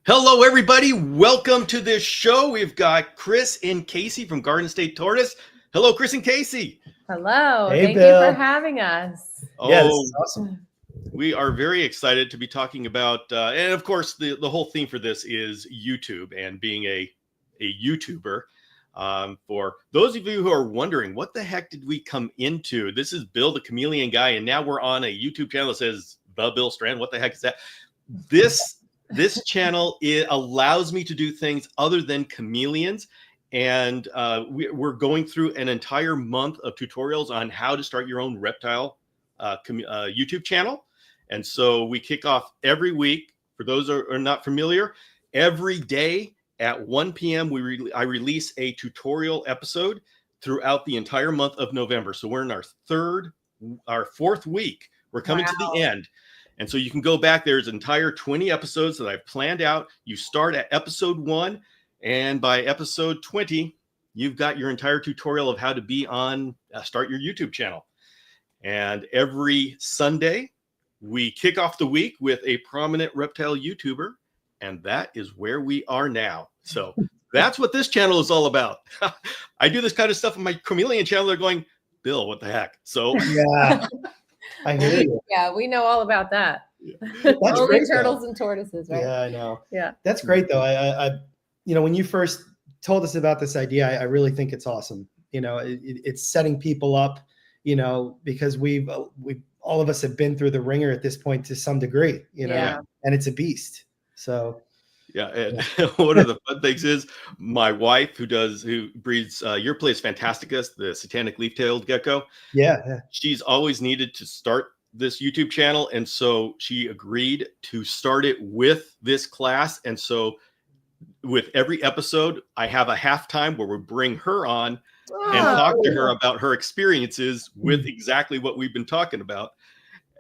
Hello, everybody. Welcome to this show. We've got Chris and Casey from Garden State Tortoise. Hello, Chris and Casey. Hello. Hey, Thank Bill. you for having us. Yeah, this Oh, is awesome. we are very excited to be talking about, and of course, the whole theme for this is YouTube and being a YouTuber. For those of you who are wondering, what the heck did we come into? This is Bill, the Chameleon Guy, and now we're on a YouTube channel that says The Bill Strand. What the heck is that? This channel, it allows me to do things other than chameleons. And we're going through an entire month of tutorials on how to start your own reptile YouTube channel. And so we kick off every week. For those who are not familiar, every day at 1 p.m. I release a tutorial episode throughout the entire month of November. So we're in our fourth week. We're coming to the end. And so you can go back. There's an entire 20 episodes that I've planned out. You start at episode 1, and by episode 20, you've got your entire tutorial of how to be on, start your YouTube channel. And every Sunday, we kick off the week with a prominent reptile YouTuber, and that is where we are now. So that's what this channel is all about. I do this kind of stuff on my chameleon channel. They're going, Bill, what the heck? So yeah, I hear you. Yeah, we know all about that. That's Only great, turtles though. and tortoises, right? Yeah, I know. Yeah. That's great, though. I when you first told us about this idea, I really think it's awesome. It's setting people up, because we've all of us have been through the ringer at this point to some degree, and it's a beast. So. Yeah, and one of the fun things is my wife, who breeds your place Fantasticus, the satanic leaf-tailed gecko. Yeah, she's always needed to start this YouTube channel, and so she agreed to start it with this class. And so, with every episode, I have a halftime where we bring her on and talk to her about her experiences with exactly what we've been talking about,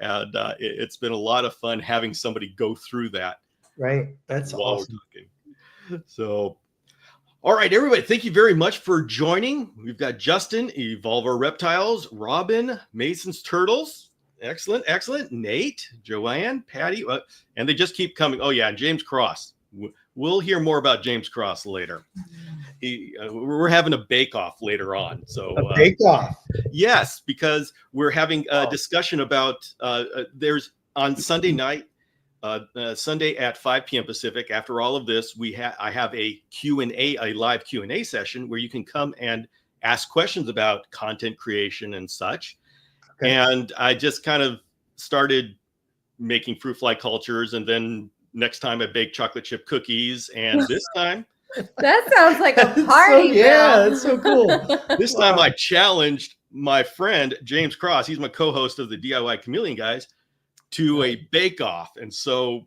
and it's been a lot of fun having somebody go through that. Right. That's awesome. So, all right, everybody, thank you very much for joining. We've got Justin, Evolve Our Reptiles, Robin, Mason's Turtles. Excellent, excellent. Nate, Joanne, Patty, and they just keep coming. Oh, yeah, James Cross. We'll hear more about James Cross later. We're having a bake-off later on. So a bake-off? Yes, because we're having a discussion about, there's on Sunday night, Sunday at 5 p.m. Pacific. After all of this, I have a live Q&A session where you can come and ask questions about content creation and such. Okay. And I just kind of started making fruit fly cultures, and then next time I baked chocolate chip cookies, and this time that sounds like a party. Yeah, that's so cool. This time I challenged my friend James Cross. He's my co-host of the DIY Chameleon Guys, to a bake-off. And so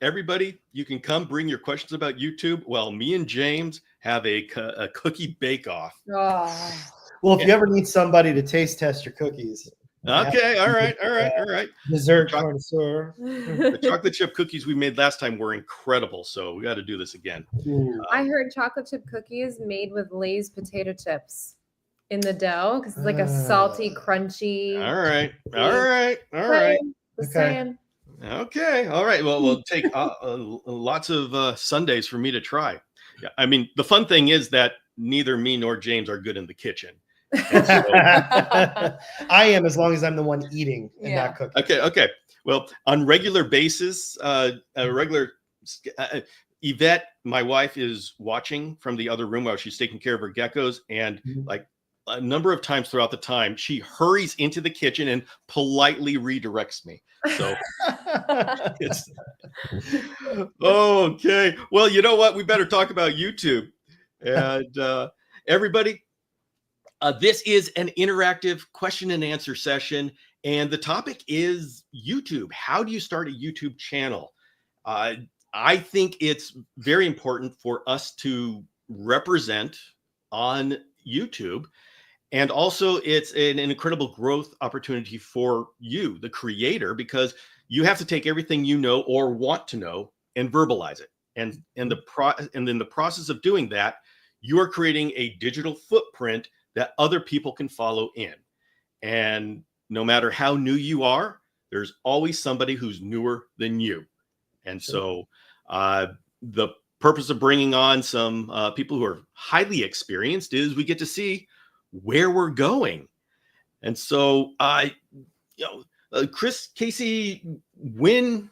everybody, you can come bring your questions about YouTube while me and James have a cookie bake-off. Oh. Well, if you ever need somebody to taste test your cookies. Okay, all right. Dessert connoisseur. The chocolate chip cookies we made last time were incredible, so we got to do this again. I heard chocolate chip cookies made with Lay's potato chips in the dough, because it's like a salty, crunchy. All right. Okay. All right. Well, we'll take lots of Sundays for me to try. Yeah. I mean, the fun thing is that neither me nor James are good in the kitchen. So, I am, as long as I'm the one eating and not cooking. Okay. Well, on regular basis, Yvette, my wife, is watching from the other room while she's taking care of her geckos, and like a number of times throughout the time, she hurries into the kitchen and politely redirects me. So it's okay. Well, you know what? We better talk about YouTube. And everybody, this is an interactive question and answer session. And the topic is YouTube. How do you start a YouTube channel? I think it's very important for us to represent on YouTube. And also, it's an incredible growth opportunity for you, the creator, because you have to take everything you know or want to know and verbalize it. And in the process of doing that, you are creating a digital footprint that other people can follow in. And no matter how new you are, there's always somebody who's newer than you. And so the purpose of bringing on some people who are highly experienced is we get to see where we're going. And so, Chris, Casey, when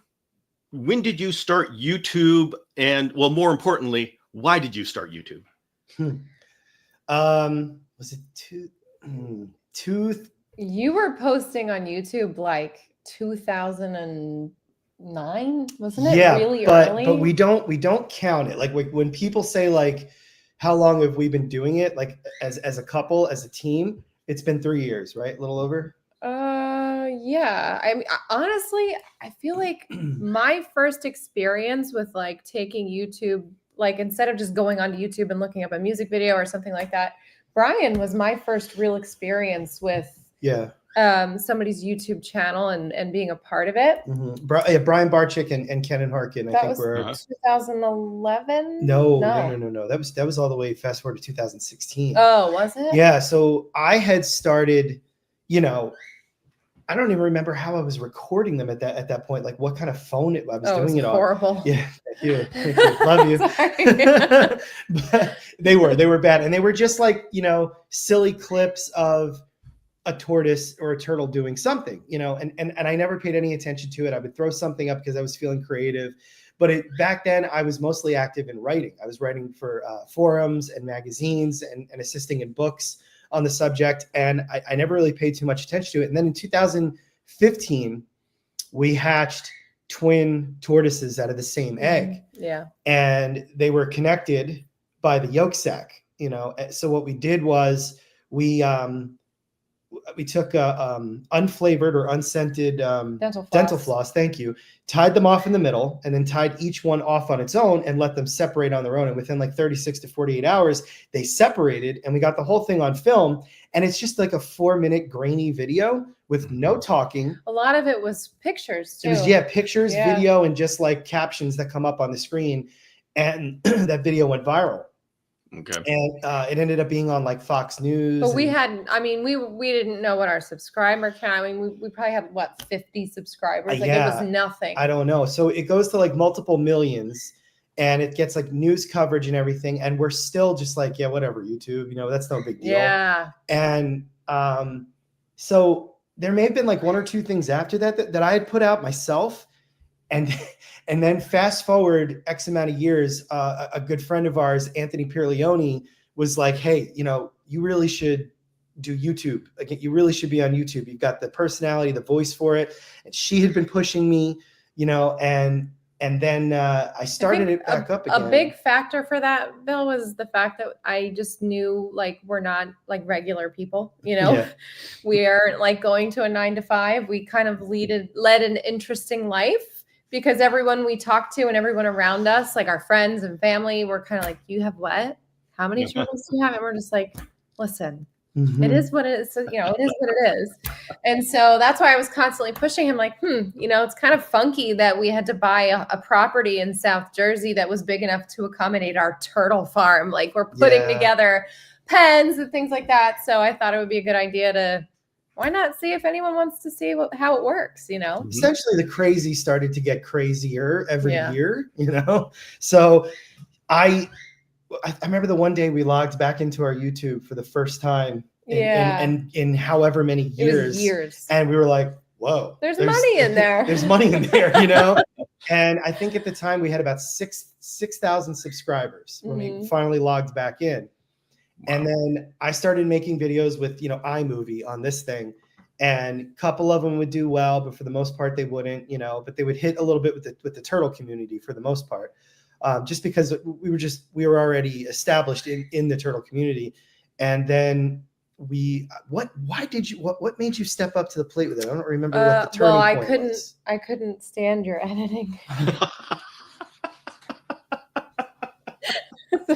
did you start YouTube? And well, more importantly, why did you start YouTube? Was it two? You were posting on YouTube like 2009, wasn't it? Yeah, Really but early. we don't count it. Like when people say like, how long have we been doing it? Like as a couple, as a team, it's been 3 years, right? A little over. Yeah. I mean, honestly, I feel like my first experience with like taking YouTube, like instead of just going onto YouTube and looking up a music video or something like that, Brian was my first real experience with somebody's YouTube channel and being a part of it. Mm-hmm. Brian Barczyk and Ken and Harkin. I think were 2011. No. That was all the way fast forward to 2016. Oh, was it? Yeah. So I had started, I don't even remember how I was recording them at that point. Like what kind of phone I was doing it on. Horrible. Yeah. Thank you. Love you. But they were bad. And they were just like, silly clips of a tortoise or a turtle doing something, and I never paid any attention to it. I would throw something up because I was feeling creative, but back then I was mostly active in writing. I was writing for forums and magazines and assisting in books on the subject. And I never really paid too much attention to it. And then in 2015, we hatched twin tortoises out of the same egg. Yeah. And they were connected by the yolk sac, So what we did was we took unflavored or unscented dental floss, thank you, tied them off in the middle, and then tied each one off on its own and let them separate on their own. And within like 36 to 48 hours, they separated, and we got the whole thing on film. And it's just like a 4-minute grainy video with no talking. A lot of it was pictures too. It was pictures, video, and just like captions that come up on the screen. And that video went viral. Okay. And it ended up being on like Fox News. But we didn't know what our subscriber count. I mean, we probably had 50 subscribers. Like it was nothing. I don't know. So it goes to like multiple millions, and it gets like news coverage and everything. And we're still just like, yeah, whatever, YouTube, that's no big deal. Yeah. And so there may have been like 1 or 2 things after that I had put out myself. And then fast forward X amount of years, a good friend of ours, Anthony Pierleone, was like, hey, you really should do YouTube. Like, you really should be on YouTube. You've got the personality, the voice for it. And she had been pushing me, and then I started it back up again. A big factor for that, Bill, was the fact that I just knew like we're not like regular people, We aren't like going to a 9-to-5. We kind of led an interesting life. Because everyone we talked to and everyone around us, like our friends and family, were kind of like, you have what? How many turtles do you have? And we're just like, listen, it is what it is. It is what it is. And so that's why I was constantly pushing him like, it's kind of funky that we had to buy a property in South Jersey that was big enough to accommodate our turtle farm. Like we're putting together pens and things like that. So I thought it would be a good idea to, why not see if anyone wants to see how it works, Essentially, the crazy started to get crazier every year, So I remember the one day we logged back into our YouTube for the first time in however many years. And we were like, whoa. There's money in there. There's money in there, And I think at the time we had about 6,000 subscribers when we finally logged back in. And then I started making videos with, iMovie on this thing, and a couple of them would do well, but for the most part they wouldn't, but they would hit a little bit with the turtle community for the most part, just because we were already established in the turtle community. And then what made you step up to the plate with it? I don't remember what the turning point was. I couldn't stand your editing.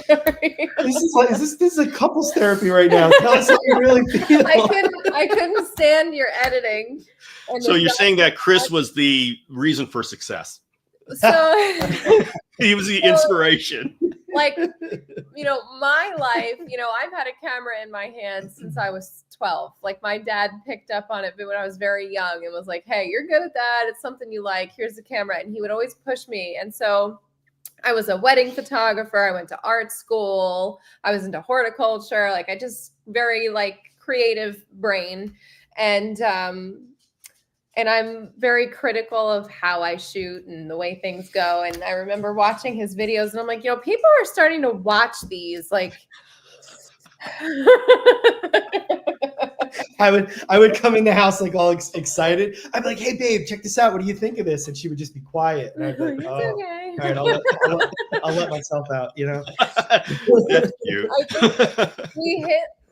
Sorry. This is a couples therapy right now. Tell us how you really feel. I couldn't stand your editing. So you're saying that Chris was the reason for success? So he was the inspiration. Like, my life, I've had a camera in my hand since I was 12. Like my dad picked up on it when I was very young and was like, hey, you're good at that. It's something you like. Here's the camera. And he would always push me. And so I was a wedding photographer. I went to art school. I was into horticulture. Like I just very like creative brain. And I'm very critical of how I shoot and the way things go. And I remember watching his videos and I'm like, people are starting to watch these. Like, I would come in the house like all excited. I'd be like, "Hey, babe, check this out. What do you think of this?" And she would just be quiet. And I'd be like, it's "Oh, okay. all right, I'll let myself out." That's cute. I think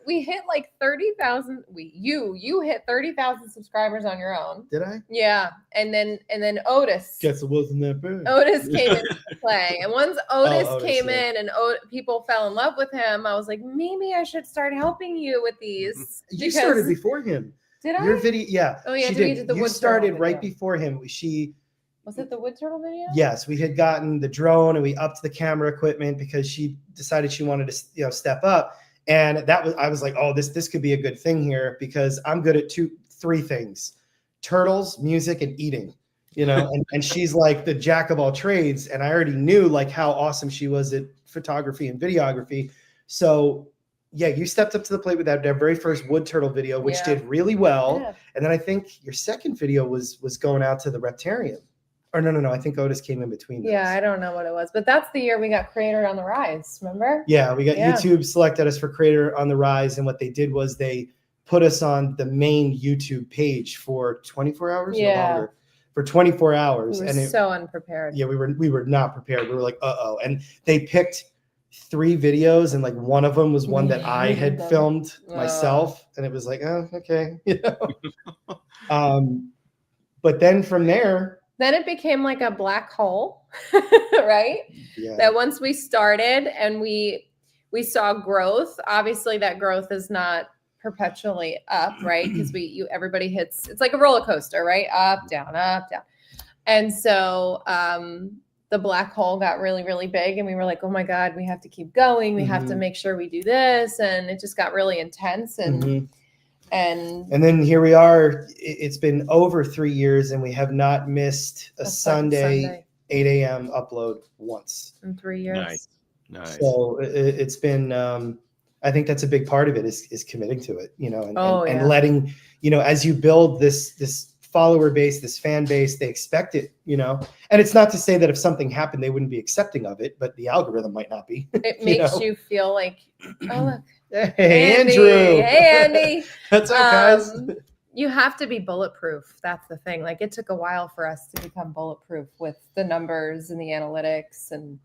we hit like 30,000. You hit 30,000 subscribers on your own. Did I? Yeah, and then Otis. Guess it wasn't that bad. Otis came into play, and once Otis Otis, came yeah. in and people fell in love with him, I was like, maybe I should start helping you with these. You started before him. Did I? Your video, yeah. Oh yeah, she we did. did the You wood started turtle right video. before him. Was it the wood turtle video? Yes, we had gotten the drone and we upped the camera equipment because she decided she wanted to, step up. And I was like, oh, this could be a good thing here because I'm good at three things: turtles, music, and eating. And she's like the jack of all trades. And I already knew like how awesome she was at photography and videography. So yeah, you stepped up to the plate with that very first wood turtle video, which did really well. Yeah. And then I think your second video was going out to the Reptarian. Or no. I think Otis came in between those. Yeah, I don't know what it was, but that's the year we got Creator on the Rise. Remember? Yeah, we got YouTube selected us for Creator on the Rise, and what they did was they put us on the main YouTube page for 24 hours or longer. For 24 hours, we were so unprepared. Yeah, we were not prepared. We were like, uh-oh, and they picked 3 videos, and like one of them was one that I had filmed myself, and it was like, oh, okay, But then from there. Then it became like a black hole, right? Yeah. That once we started and we saw growth, obviously that growth is not perpetually up, right? Because everybody hits, it's like a roller coaster, right? Up, down, up, down. And so the black hole got really, really big and we were like, oh my God, we have to keep going. We have to make sure we do this. And it just got really intense. And And then here we are. It's been over 3 years and we have not missed a Sunday 8 a.m. upload once. In 3 years. Nice. So it's been, I think that's a big part of it is committing to it, and letting, as you build this follower base, this fan base, they expect it, and it's not to say that if something happened, they wouldn't be accepting of it, but the algorithm might not be. It makes you feel like, oh, look. Hey, Andrew. Hey, Andy. That's up, guys. You have to be bulletproof. That's the thing. Like it took a while for us to become bulletproof with the numbers and the analytics and.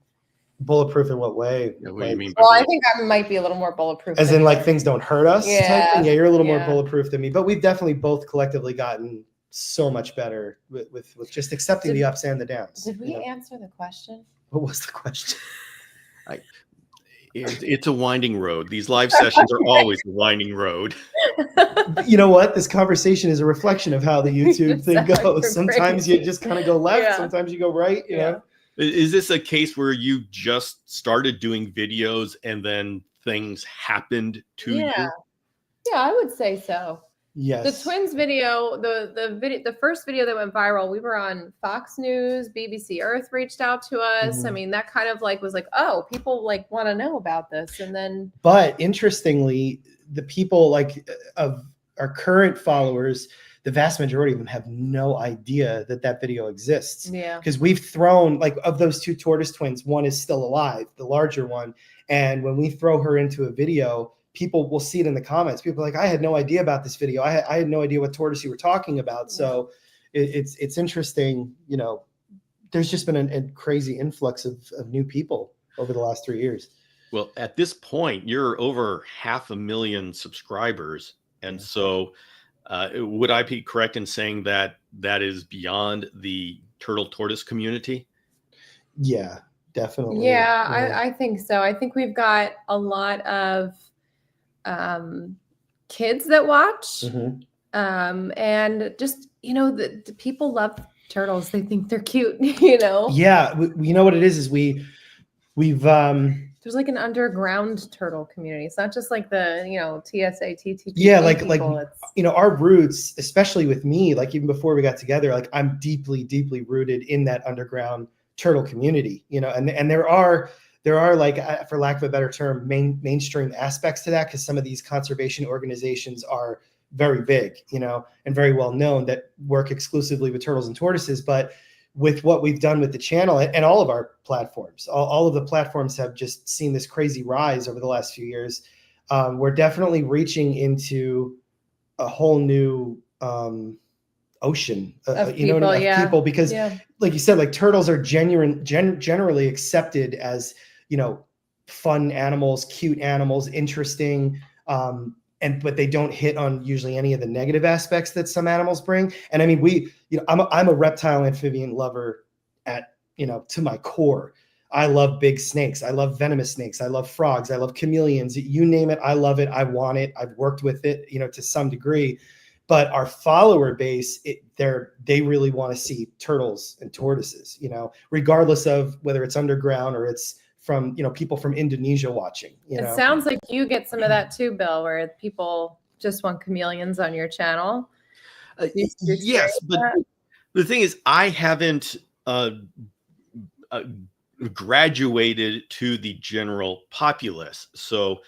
Bulletproof in what way? Yeah, what do you mean? Well, I think I might be a little more bulletproof. As in like things don't hurt us? Yeah. Type thing? Yeah, you're a little more bulletproof than me. But we've definitely both collectively gotten so much better with just accepting the ups and the downs. Did we answer the question? What was the question? It's a winding road. These live sessions are always a winding road. You know what? This conversation is a reflection of how the YouTube thing goes. Sometimes you just kind of go left. Sometimes you go right. You know? Is this a case where you just started doing videos and then things happened to you? Yeah, I would say so. Yes. The twins video, the first video that went viral, we were on Fox News, BBC Earth reached out to us. I mean, that kind of like was like, oh, people like want to know about this. And then, but interestingly, the people like of our current followers, the vast majority of them have no idea that video exists. Yeah. Because we've thrown like of those 2 tortoise twins, one is still alive, the larger one. And when we throw her into a video, people will see it in the comments. People are like, I had no idea about this video. I had no idea what tortoise you were talking about. So it's interesting. There's just been a crazy influx of new people over the last 3 years. Well, at this point, you're over 500,000 subscribers. And so would I be correct in saying that is beyond the turtle tortoise community? Yeah, definitely. Yeah, I think so. I think we've got a lot of kids that watch and just the people love turtles. They think they're cute. Yeah, you know what it is we've there's like an underground turtle community. It's not just like the TSA TTP. Yeah, like our roots, especially with me, like even before we got together, like I'm deeply rooted in that underground turtle community, you know, and there are like, for lack of a better term, mainstream aspects to that, because some of these conservation organizations are very big, you know, and very well known that work exclusively with turtles and tortoises. But with what we've done with the channel and all of our platforms, all of the platforms have just seen this crazy rise over the last few years. We're definitely reaching into a whole new ocean, Of you know, people, of yeah. people, because like you said, like turtles are generally accepted as, you know, fun animals, cute animals, interesting, but they don't hit on usually any of the negative aspects that some animals bring. And I mean, I'm a reptile amphibian lover at, you know, to my core. I love big snakes. I love venomous snakes. I love frogs. I love chameleons. You name it, I love it. I want it. I've worked with it, you know, to some degree. But our follower base, they really want to see turtles and tortoises, you know, regardless of whether it's underground or it's from, you know, people from Indonesia watching. You know? It sounds like you get some of that too, Bill, where people just want chameleons on your channel. Yes, but the thing is, I haven't graduated to the general populace. So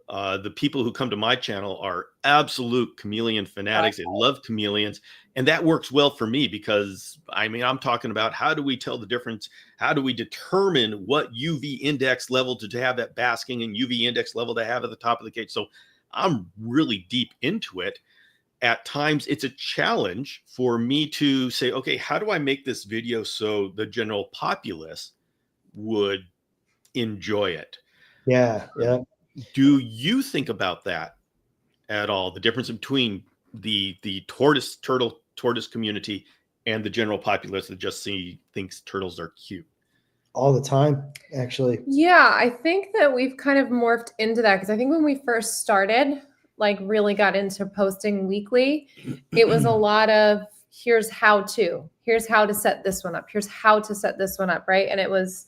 the people who come to my channel are absolute chameleon fanatics. They love chameleons. And that works well for me because, I mean, I'm talking about how do we tell the difference? How do we determine what UV index level to have at basking and UV index level to have at the top of the cage? So I'm really deep into it. At times, it's a challenge for me to say, okay, how do I make this video so the general populace would enjoy it? Yeah. Do you think about that at all? The difference between the tortoise community and the general populace that just thinks turtles are cute? All the time, actually. Yeah, I think that we've kind of morphed into that, because I think when we first started, like really got into posting weekly, it was a lot of here's how to set this one up. Here's how to set this one up. Right. And it was,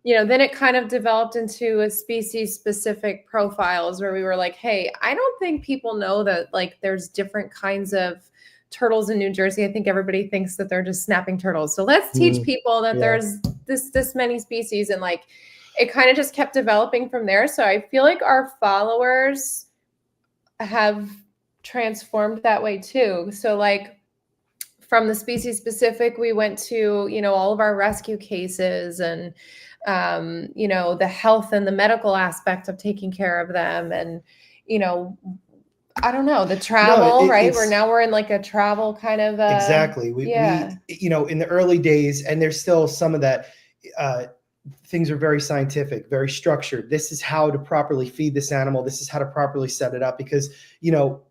you know, then it kind of developed into a species specific profiles where we were like, hey, I don't think people know that like there's different kinds of turtles in New Jersey. I think everybody thinks that they're just snapping turtles. So let's teach people that there's this many species. And like, it kind of just kept developing from there. So I feel like our followers have transformed that way too. So like from the species specific, we went to, you know, all of our rescue cases and, you know, the health and the medical aspect of taking care of them. And, you know, I don't know, the travel, right? We're in like a travel kind of. Exactly. We, you know, in the early days, and there's still some of that, things are very scientific, very structured. This is how to properly feed this animal. This is how to properly set it up, because, you know,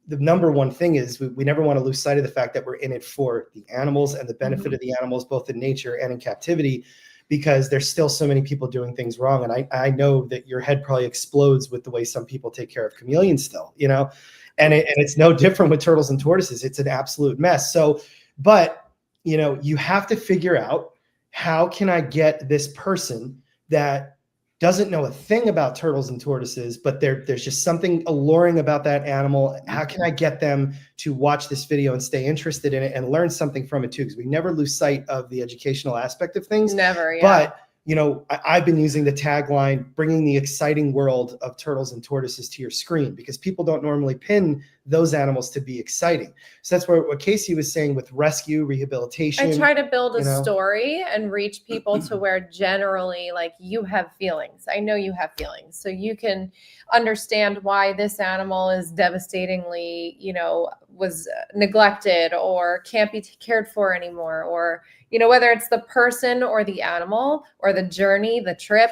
the number one thing is we never want to lose sight of the fact that we're in it for the animals and the benefit of the animals, both in nature and in captivity, because there's still so many people doing things wrong. And I know that your head probably explodes with the way some people take care of chameleons still, you know, and it's no different with turtles and tortoises. It's an absolute mess. So, but, you know, you have to figure out, how can I get this person that doesn't know a thing about turtles and tortoises, but there's just something alluring about that animal? How can I get them to watch this video and stay interested in it and learn something from it too? Because we never lose sight of the educational aspect of things. Never, yeah. But, you know, I've been using the tagline, bringing the exciting world of turtles and tortoises to your screen, because people don't normally pin those animals to be exciting. So that's what Casey was saying with rescue, rehabilitation. I try to build a story and reach people to where generally, like, you have feelings. I know you have feelings. So you can understand why this animal is devastatingly, you know, was neglected or can't be cared for anymore, or, you know, whether it's the person or the animal or the journey, the trip,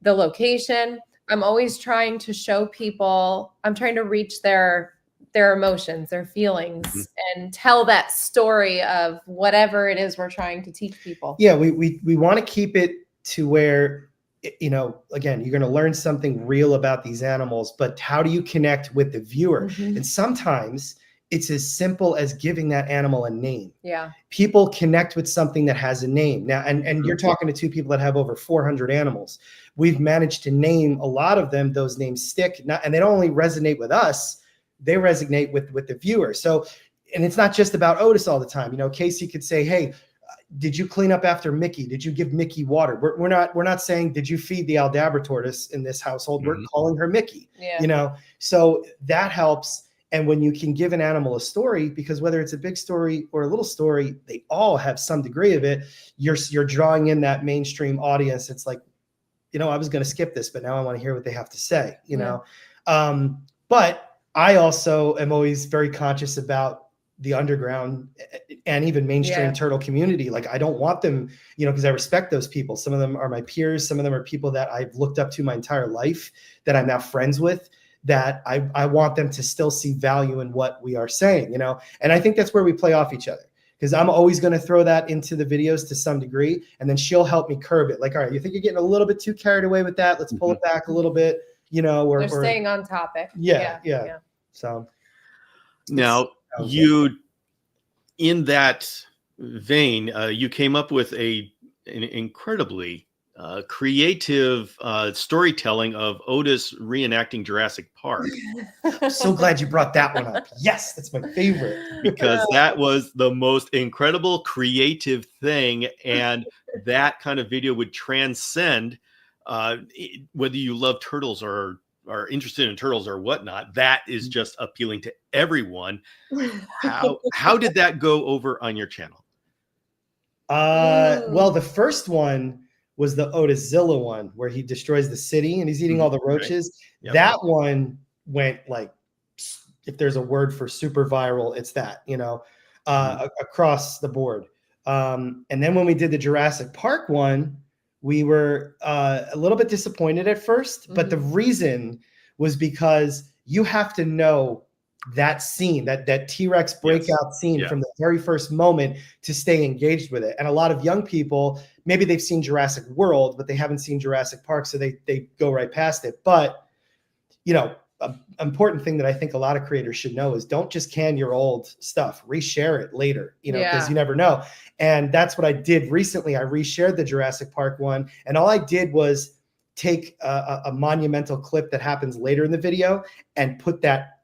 the location. I'm always trying to show people, I'm trying to reach their emotions, their feelings, and tell that story of whatever it is we're trying to teach people. Yeah, we want to keep it to where, you know, again, you're going to learn something real about these animals, but how do you connect with the viewer? And sometimes it's as simple as giving that animal a name. Yeah. People connect with something that has a name. Now, and you're talking to two people that have over 400 animals. We've managed to name a lot of them. Those names stick, and they don't only resonate with us, they resonate with the viewer. So, and it's not just about Otis all the time. You know, Casey could say, hey, did you clean up after Mickey? Did you give Mickey water? We're not saying, did you feed the Aldabra tortoise in this household? We're calling her Mickey, you know? So that helps. And when you can give an animal a story, because whether it's a big story or a little story, they all have some degree of it. You're drawing in that mainstream audience. It's like, you know, I was going to skip this, but now I want to hear what they have to say, you know? But I also am always very conscious about the underground and even mainstream turtle community. Like, I don't want them, you know, because I respect those people. Some of them are my peers. Some of them are people that I've looked up to my entire life, that I'm now friends with, that I want them to still see value in what we are saying, you know? And I think that's where we play off each other, because I'm always going to throw that into the videos to some degree. And then she'll help me curb it. Like, all right, you think you're getting a little bit too carried away with that? Let's pull it back a little bit, you know, or staying on topic. Yeah. So now you, in that vein, you came up with an incredibly creative storytelling of Otis reenacting Jurassic Park. I'm so glad you brought that one up. Yes, that's my favorite. Because that was the most incredible creative thing. And that kind of video would transcend whether you love turtles or are interested in turtles or whatnot. That is just appealing to everyone. How did that go over on your channel? Well, the first one was the Otiszilla one, where he destroys the city and he's eating all the roaches. Right. That one went like, if there's a word for super viral, it's that, you know, across the board. And then when we did the Jurassic Park one, we were a little bit disappointed at first, but the reason was because you have to know that scene, that T-Rex breakout scene from the very first moment to stay engaged with it. And a lot of young people, maybe they've seen Jurassic World, but they haven't seen Jurassic Park, so they go right past it. But, you know, an important thing that I think a lot of creators should know is don't just can your old stuff, reshare it later, you know, because you never know. And that's what I did recently. I reshared the Jurassic Park one, and all I did was take a monumental clip that happens later in the video and put that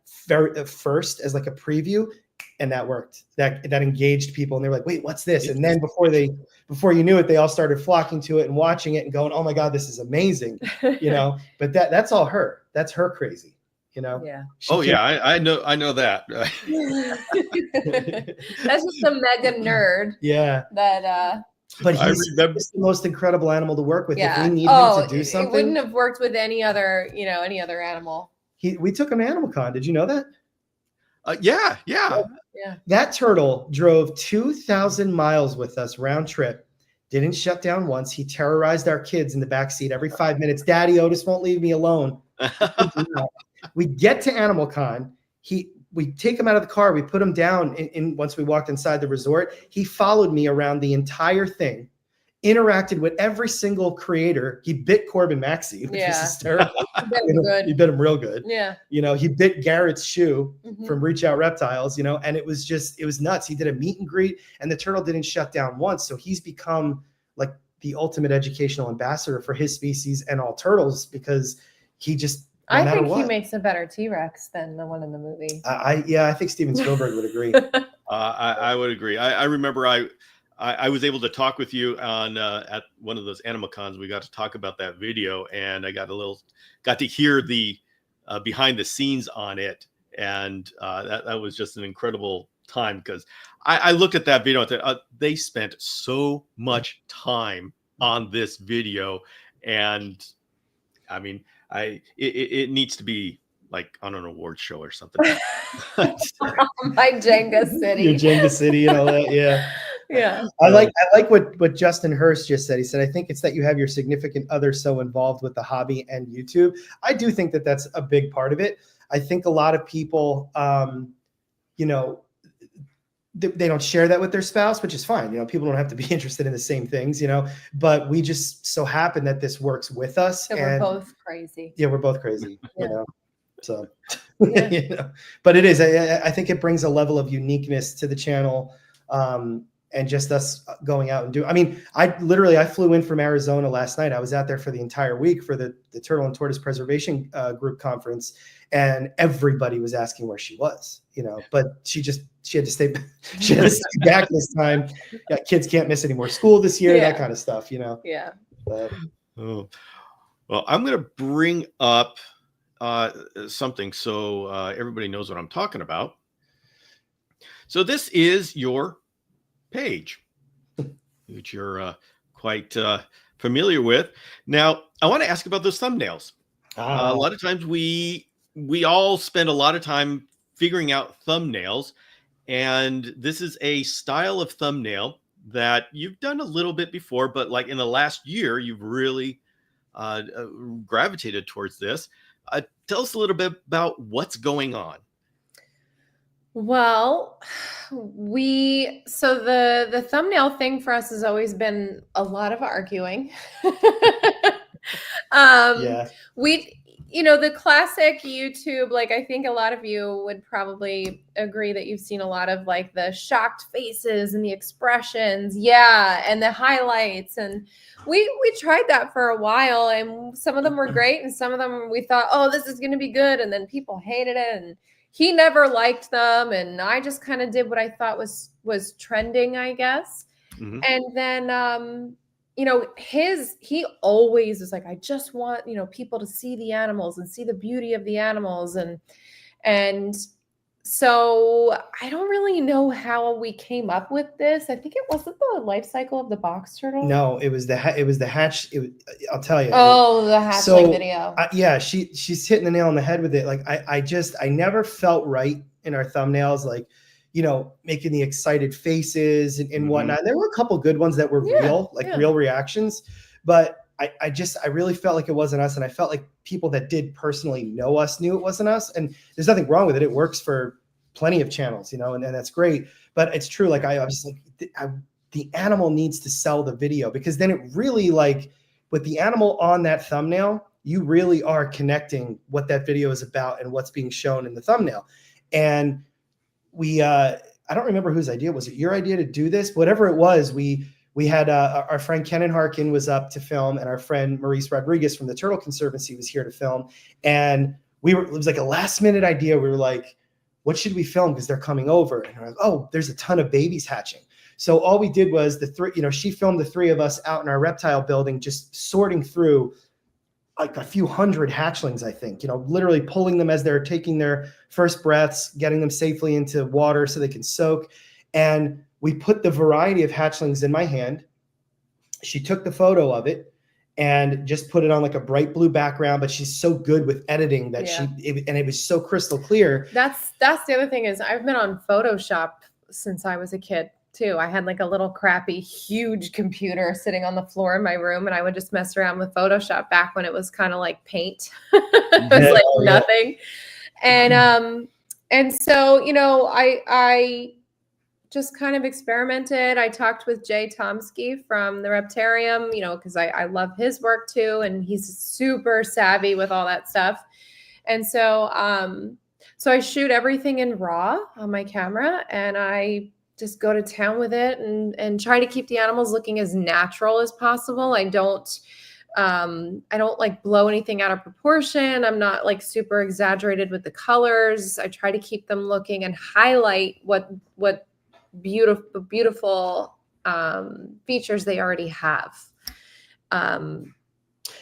first as like a preview, and that worked. That engaged people, and they were like, wait, what's this? And then before you knew it, they all started flocking to it and watching it and going, oh my God, this is amazing. You know, but that's all her. That's her crazy, you know? Yeah. I know that. That's just a mega nerd. Yeah. That but he's the most incredible animal to work with. If we need him to do something, it wouldn't have worked with any other animal. We took him to Animal Con. Did you know that? Yeah. That turtle drove 2,000 miles with us round trip. Didn't shut down once. He terrorized our kids in the back seat every 5 minutes. Daddy, Otis won't leave me alone. We get to Animal Con. We take him out of the car. We put him down once we walked inside the resort. He followed me around the entire thing, interacted with every single creator. He bit Corbin Maxey, which was hysterical. He bit him real good. Yeah. You know, he bit Garrett's shoe from Reach Out Reptiles, you know, and it was nuts. He did a meet and greet, and the turtle didn't shut down once. So he's become like the ultimate educational ambassador for his species and all turtles, because he just, I think he makes a better T-Rex than the one in the movie. I think Steven Spielberg would agree. I would agree. I remember I was able to talk with you on at one of those Animal Cons. We got to talk about that video, and I got to hear the behind the scenes on it, and that was just an incredible time, because I looked at that video and said, they spent so much time on this video, and I mean, it needs to be like on an award show or something. My Jenga City. Your Jenga City and all that, yeah. Yeah. I like what Justin Hurst just said. He said, I think it's that you have your significant other so involved with the hobby and YouTube. I do think that that's a big part of it. I think a lot of people, you know, they don't share that with their spouse, which is fine. You know, people don't have to be interested in the same things, you know, but we just so happen that this works with us. So we're both crazy. Yeah, we're both crazy, you know, so, you know, but it is, I think it brings a level of uniqueness to the channel. and just us going out and do. I mean, I flew in from Arizona last night. I was out there for the entire week for the Turtle and Tortoise Preservation Group conference, and everybody was asking where she was, but she had to stay back this time. Yeah, kids can't miss any more school this year, that kind of stuff, Yeah. But, oh, well, I'm going to bring up something so everybody knows what I'm talking about. So this is your page, which you're quite familiar with. Now, I want to ask about those thumbnails. A lot of times we all spend a lot of time figuring out thumbnails, and this is a style of thumbnail that you've done a little bit before, but like in the last year, you've really gravitated towards this. Tell us a little bit about what's going on. Well, the thumbnail thing for us has always been a lot of arguing. Yeah. The classic YouTube, like I think a lot of you would probably agree that you've seen a lot of like the shocked faces and the expressions, and the highlights, and we tried that for a while, and some of them were great, and some of them we thought, oh, this is going to be good, and then people hated it, and he never liked them, and I just kind of did what I thought was trending, I guess. Mm-hmm. And then he always was like, I just want, people to see the animals and see the beauty of the animals. And so I don't really know how we came up with this. I think it wasn't the life cycle of the box turtle. No, it was the hatch. I'll tell you. Oh, the hatchling video. She's hitting the nail on the head with it. Like I never felt right in our thumbnails, like, making the excited faces and whatnot. And there were a couple good ones that were real reactions, but I really felt like it wasn't us. And I felt like people that did personally know us knew it wasn't us. And there's nothing wrong with it. It works for plenty of channels, and that's great. But it's true. Like I was like, the animal needs to sell the video, because then it really, like, with the animal on that thumbnail, you really are connecting what that video is about and what's being shown in the thumbnail. And we, I don't remember whose idea was it. Your idea to do this, whatever it was. We had our friend Kenan Harkin was up to film, and our friend Maurice Rodriguez from the Turtle Conservancy was here to film. And it was like a last minute idea. We were like, what should we film? Because they're coming over. And we're like, oh, there's a ton of babies hatching. So all we did was she filmed the three of us out in our reptile building, just sorting through like a few hundred hatchlings, I think, literally pulling them as they're taking their first breaths, getting them safely into water so they can soak. And we put the variety of hatchlings in my hand. She took the photo of it and just put it on like a bright blue background, but she's so good with editing that it was so crystal clear. That's the other thing is I've been on Photoshop since I was a kid too. I had like a little crappy, huge computer sitting on the floor in my room, and I would just mess around with Photoshop back when it was kind of like paint. It was like nothing. And so, I just kind of experimented. I talked with Jay Tomsky from the Reptarium, because I love his work too, and he's super savvy with all that stuff. And so, so I shoot everything in RAW on my camera, and I just go to town with it and try to keep the animals looking as natural as possible. I don't like blow anything out of proportion. I'm not like super exaggerated with the colors. I try to keep them looking and highlight what beautiful features they already have. And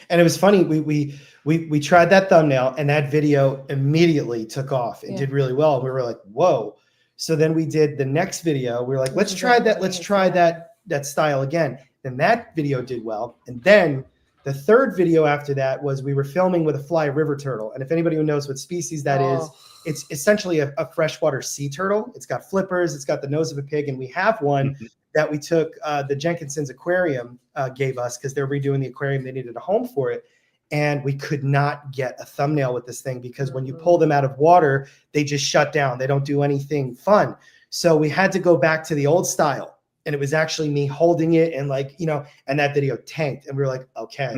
it was funny. We tried that thumbnail, and that video immediately took off and did really well. We were like, whoa. So then we did the next video. We were like, let's try that. Let's try that style again. And that video did well. And then the third video after that was we were filming with a fly river turtle. And if anybody who knows what species that is, it's essentially a freshwater sea turtle. It's got flippers. It's got the nose of a pig. And we have one that we took, the Jenkinson's Aquarium gave us, because they're redoing the aquarium. They needed a home for it. And we could not get a thumbnail with this thing, because when you pull them out of water, they just shut down. They don't do anything fun. So we had to go back to the old style. And it was actually me holding it, and like, and that video tanked. And we were like, okay,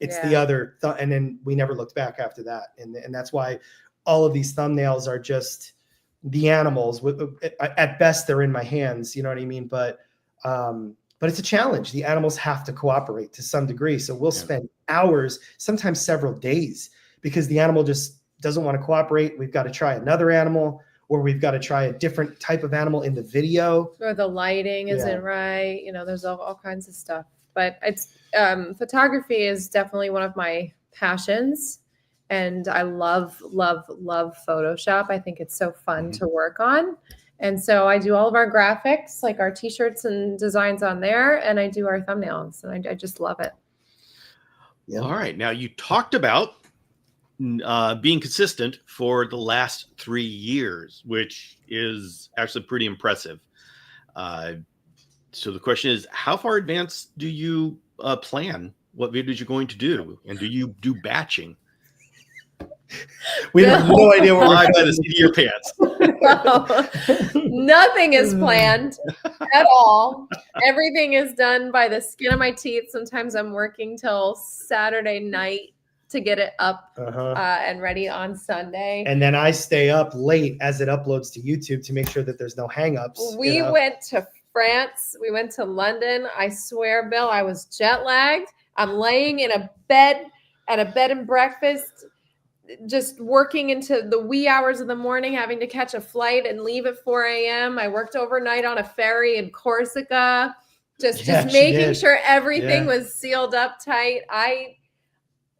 it's the other. And then we never looked back after that. And that's why all of these thumbnails are just the animals. At best, they're in my hands. You know what I mean? But But it's a challenge. The animals have to cooperate to some degree. So we'll spend hours, sometimes several days, because the animal just doesn't want to cooperate. We've got to try another animal, or we've got to try a different type of animal in the video. Or the lighting isn't right. You know, there's all kinds of stuff. But it's photography is definitely one of my passions. And I love Photoshop. I think it's so fun to work on. And so I do all of our graphics, like our t-shirts and designs on there, and I do our thumbnails, and I just love it. Yeah. All right. Now, you talked about being consistent for the last 3 years, which is actually pretty impressive. So the question is, how far advanced do you plan what videos you're going to do? And do you do batching? We have no idea what we're by the seat of your pants. Nothing is planned at all. Everything is done by the skin of my teeth. Sometimes I'm working till Saturday night to get it up and ready on Sunday. And then I stay up late as it uploads to YouTube to make sure that there's no hangups. We went to France. We went to London. I swear, Bill, I was jet lagged. I'm laying in a bed at a bed and breakfast, just working into the wee hours of the morning, having to catch a flight and leave at 4 a.m. I worked overnight on a ferry in Corsica, just making sure everything was sealed up tight.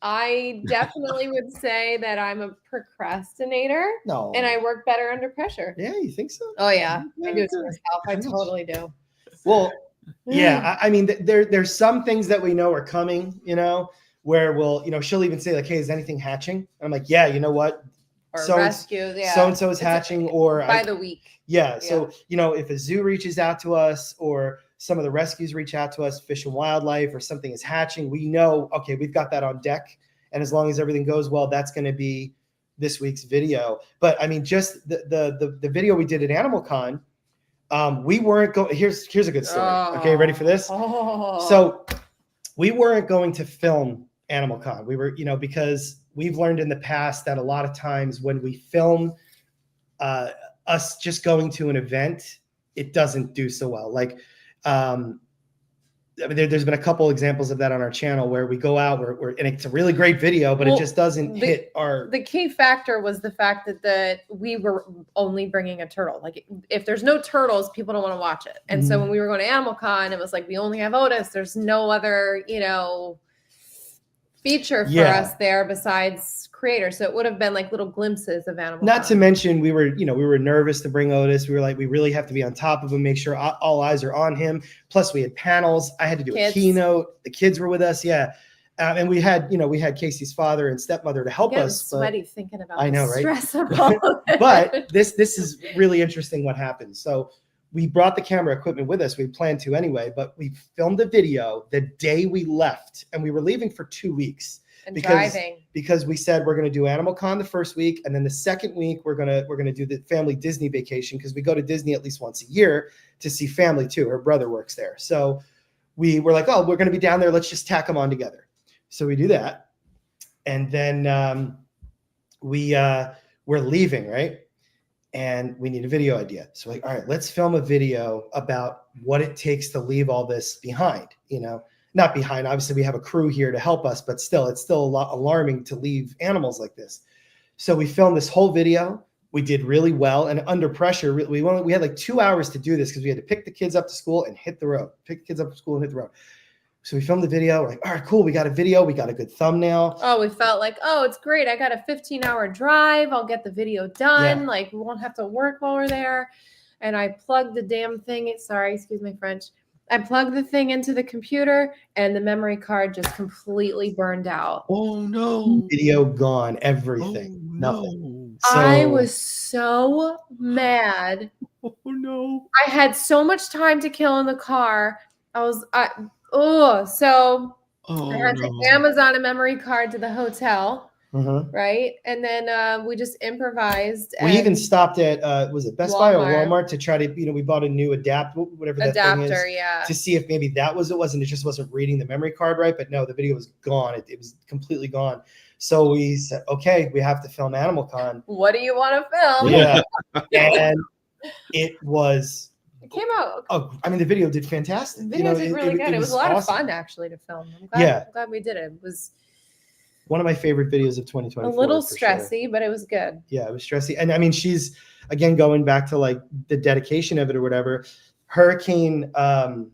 I definitely would say that I'm a procrastinator. No. And I work better under pressure. Yeah, you think so? Oh, yeah. I do it to myself. I totally do. Well, yeah. I mean, there's some things that we know are coming, you know, where we'll, you know, she'll even say like, hey, is anything hatching? And I'm like, yeah, you know what? Or rescue, So-and-so is hatching or by the week. Yeah. So, you know, if a zoo reaches out to us or some of the rescues reach out to us, Fish and Wildlife, or something is hatching, we know, okay, we've got that on deck. And as long as everything goes well, that's going to be this week's video. But I mean, just the video we did at Animal Con, we weren't going, here's a good story. Okay, ready for this? So we weren't going to film Animal Con. We were, you know, because we've learned in the past that a lot of times when we film us just going to an event, it doesn't do so well. Like, I mean, there's been a couple examples of that on our channel where we go out, and it's a really great video, but it just doesn't hit our. The key factor was the fact that we were only bringing a turtle. Like, if there's no turtles, people don't want to watch it. And so when we were going to Animal Con, it was like, we only have Otis. There's no other, you know, feature for us there besides creator. So it would have been like little glimpses of Animal Not Con. to mention we were nervous to bring Otis. We were like, we really have to be on top of him, make sure all eyes are on him. Plus we had panels. I had to do a keynote. The kids were with us. Yeah. And we had Casey's father and stepmother to help us. Sweaty thinking about I know, right? Stress of all of it. But this is really interesting what happened. So we brought the camera equipment with us. We planned to anyway, but we filmed a video the day we left, and we were leaving for 2 weeks. Because we said we're going to do Animal Con the first week, and then the second week we're going to do the family Disney vacation, because we go to Disney at least once a year to see family too. Her brother works there, so we were like, oh, we're going to be down there. Let's just tack them on together. So we do that, and then we're leaving, right? And we need a video idea. So like, all right, let's film a video about what it takes to leave all this behind. You know. Not behind, obviously we have a crew here to help us, but still, it's still a lot alarming to leave animals like this. So we filmed this whole video. We did really well, and under pressure, we had like 2 hours to do this because we had to pick the kids up to school and hit the road. So we filmed the video. We're like, all right, cool. We got a video. We got a good thumbnail. Oh, we felt like, oh, it's great. I got a 15-hour drive. I'll get the video done. Yeah. Like, we won't have to work while we're there. And I plugged the damn thing. Sorry, excuse my French. I plugged the thing into the computer, and the memory card just completely burned out. Oh, no. Video gone. Everything. Oh, nothing. So, I was so mad. Oh, no. I had so much time to kill in the car. I had to Amazon a memory card to the hotel. Right. And then we just imposed. We even stopped at was it Best Buy or Walmart to try to, we bought a new adapter thing is, to see if maybe that was it just wasn't reading the memory card right. But no, the video was gone. It was completely gone. So we said, okay, we have to film Animal Con. What do you want to film? Yeah. And it was It came out. Oh, I mean, the video did fantastic. The video did really good. It was a lot awesome. of fun actually to film. I'm glad we did it. It was one of my favorite videos of 2024. A little stressy, but it was good. Yeah, it was stressy. And I mean, she's, again, going back to like the dedication of it or whatever. Hurricane, I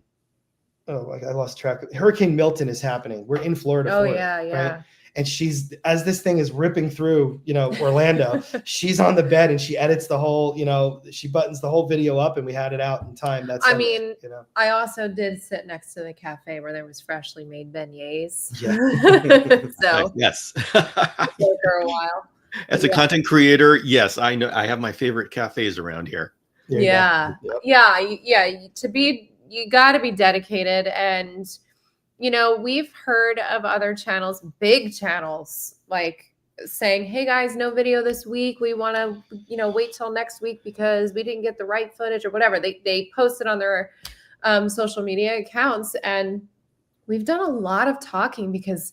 lost track. Hurricane Milton is happening. We're in Florida. Right? And she's, as this thing is ripping through, Orlando, she's on the bed and she edits the whole, she buttons the whole video up, and we had it out in time. I also did sit next to the cafe where there was freshly made beignets. Yeah. So yes. for a while. As a content creator, yes, I know I have my favorite cafes around here. Yeah. You got to be dedicated. And we've heard of other channels, big channels, like saying, hey guys, no video this week. We want to, wait till next week because we didn't get the right footage or whatever. They post it on their social media accounts. And we've done a lot of talking because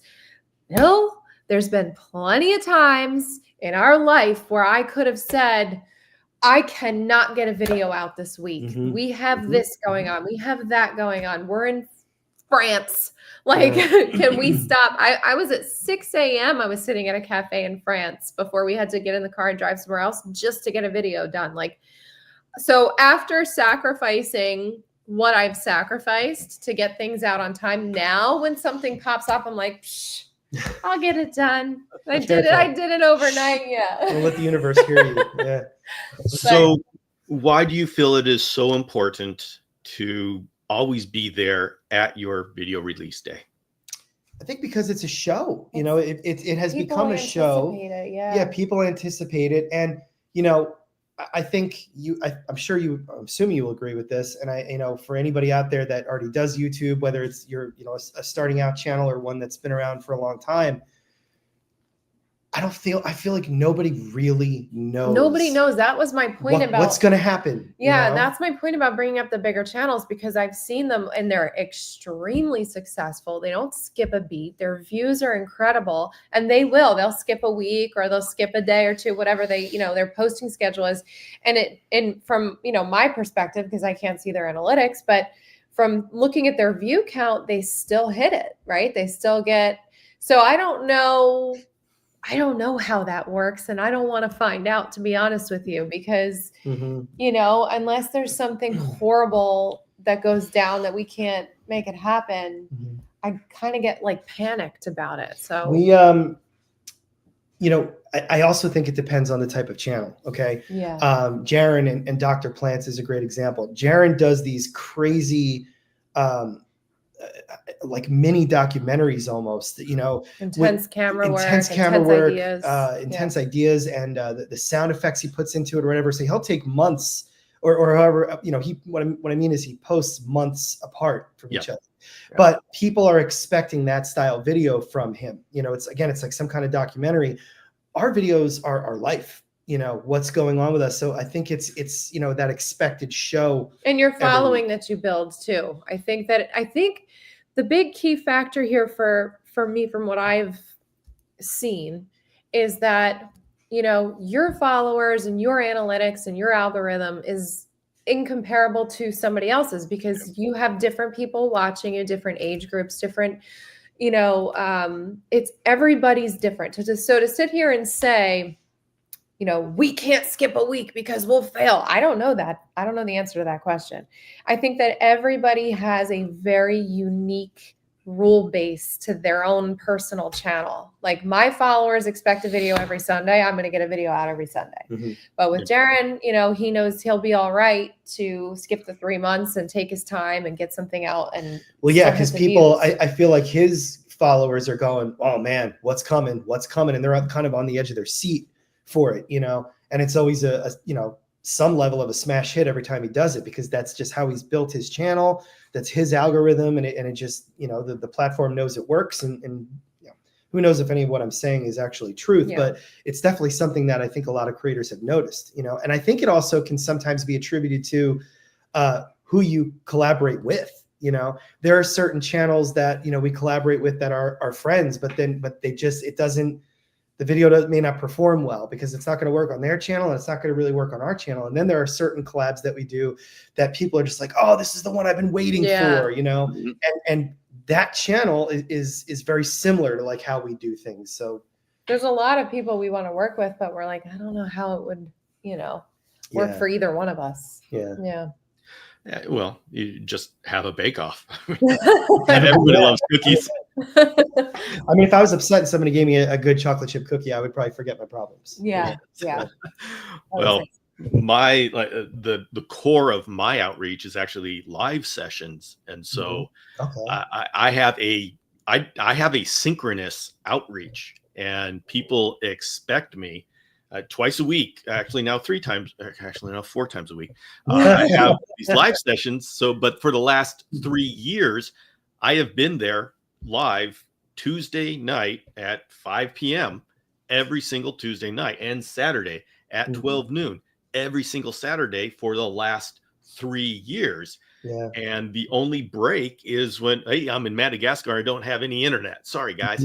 there's been plenty of times in our life where I could have said, I cannot get a video out this week. Mm-hmm. We have this going on. We have that going on. We're in France. Like, can we stop? I was at 6 a.m. I was sitting at a cafe in France before we had to get in the car and drive somewhere else just to get a video done. Like, so after sacrificing what I've sacrificed to get things out on time, now when something pops up, I'm like, psh, I'll get it done. I did it overnight. Yeah. I'll let the universe hear you. Yeah. So why do you feel it is so important to always be there at your video release day? I think because it's a show, it has become a show. Yeah. People anticipate it. And, I think I'm assuming you will agree with this. And for anybody out there that already does YouTube, whether it's your, a starting out channel or one that's been around for a long time, I feel like nobody really knows. Nobody knows. That was my point about what's going to happen. Yeah, that's my point about bringing up the bigger channels, because I've seen them and they're extremely successful. They don't skip a beat. Their views are incredible, and they'll skip a week or they'll skip a day or two, whatever their posting schedule is. And from my perspective, because I can't see their analytics, but from looking at their view count, they still hit it, right? They still get. So I don't know how that works, and I don't want to find out, to be honest with you, because, unless there's something horrible that goes down that we can't make it happen, I kind of get like panicked about it. So we, I also think it depends on the type of channel. Okay. Yeah. Jaron and Dr. Plants is a great example. Jaron does these crazy, like mini documentaries almost, intense camera work, intense ideas, and the sound effects he puts into it or whatever. So he'll take months or however, what I mean is he posts months apart from each other. Yeah. But people are expecting that style video from him. It's like some kind of documentary. Our videos are our life. What's going on with us. So I think it's that expected show. And your following that you build too. I think the big key factor here for me, from what I've seen, is that, your followers and your analytics and your algorithm is incomparable to somebody else's, because you have different people watching you, different age groups, different, it's everybody's different. So to sit here and say, we can't skip a week because we'll fail. I don't know that. I don't know the answer to that question. I think that everybody has a very unique rule base to their own personal channel. Like, my followers expect a video every Sunday. I'm going to get a video out every Sunday. Mm-hmm. But with Jaron, he knows he'll be all right to skip the 3 months and take his time and get something out. And because people, I feel like his followers are going, oh man, what's coming? And they're kind of on the edge of their seat for it, and it's always a some level of a smash hit every time he does it, because that's just how he's built his channel. That's his algorithm, and it just, the platform knows it works, and who knows if any of what I'm saying is actually truth, but it's definitely something that I think a lot of creators have noticed, and I think it also can sometimes be attributed to who you collaborate with. There are certain channels that, we collaborate with that are friends, but they just, the video may not perform well because it's not going to work on their channel and it's not going to really work on our channel. And then there are certain collabs that we do that people are just like, oh, this is the one I've been waiting for, you know, and that channel is very similar to like how we do things. So there's a lot of people we want to work with, but we're like, I don't know how it would, you know, work for either one of us. Yeah. Well, you just have a bake-off. Everybody loves cookies. I mean, if I was upset and somebody gave me a good chocolate chip cookie, I would probably forget my problems. Yeah. Well, the core of my outreach is actually live sessions, and so I have a synchronous outreach, and people expect me twice a week, actually now 4 times a week. I have these live sessions. So, but for the last 3 years, I have been there live Tuesday night at 5 p.m. every single Tuesday night, and Saturday at 12 noon every single Saturday for the last 3 years. Yeah. And the only break is when, hey, I'm in Madagascar, I don't have any internet. Sorry, guys.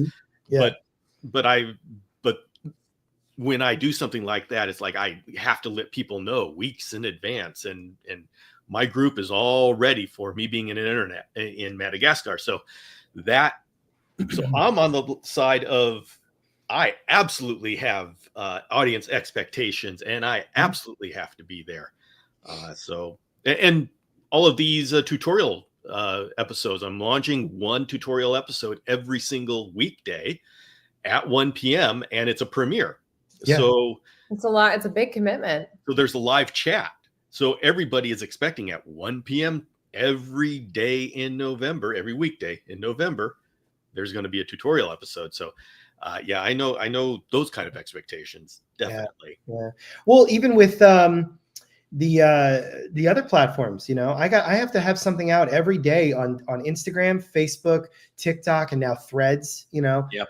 But when I do something like that, it's like I have to let people know weeks in advance, and my group is all ready for me being in internet in Madagascar. So I'm on the side of, I absolutely have audience expectations, and I absolutely have to be there. And all of these tutorial episodes, I'm launching one tutorial episode every single weekday at 1 p.m. and it's a premiere. Yeah. So it's a lot. It's a big commitment. So there's a live chat. So everybody is expecting at 1 p.m. every day in November, every weekday in November, there's going to be a tutorial episode. So I know those kind of expectations. Definitely. Yeah. Well, even with the other platforms, you know, I have to have something out every day on Instagram, Facebook, TikTok, and now Threads, you know. Yep.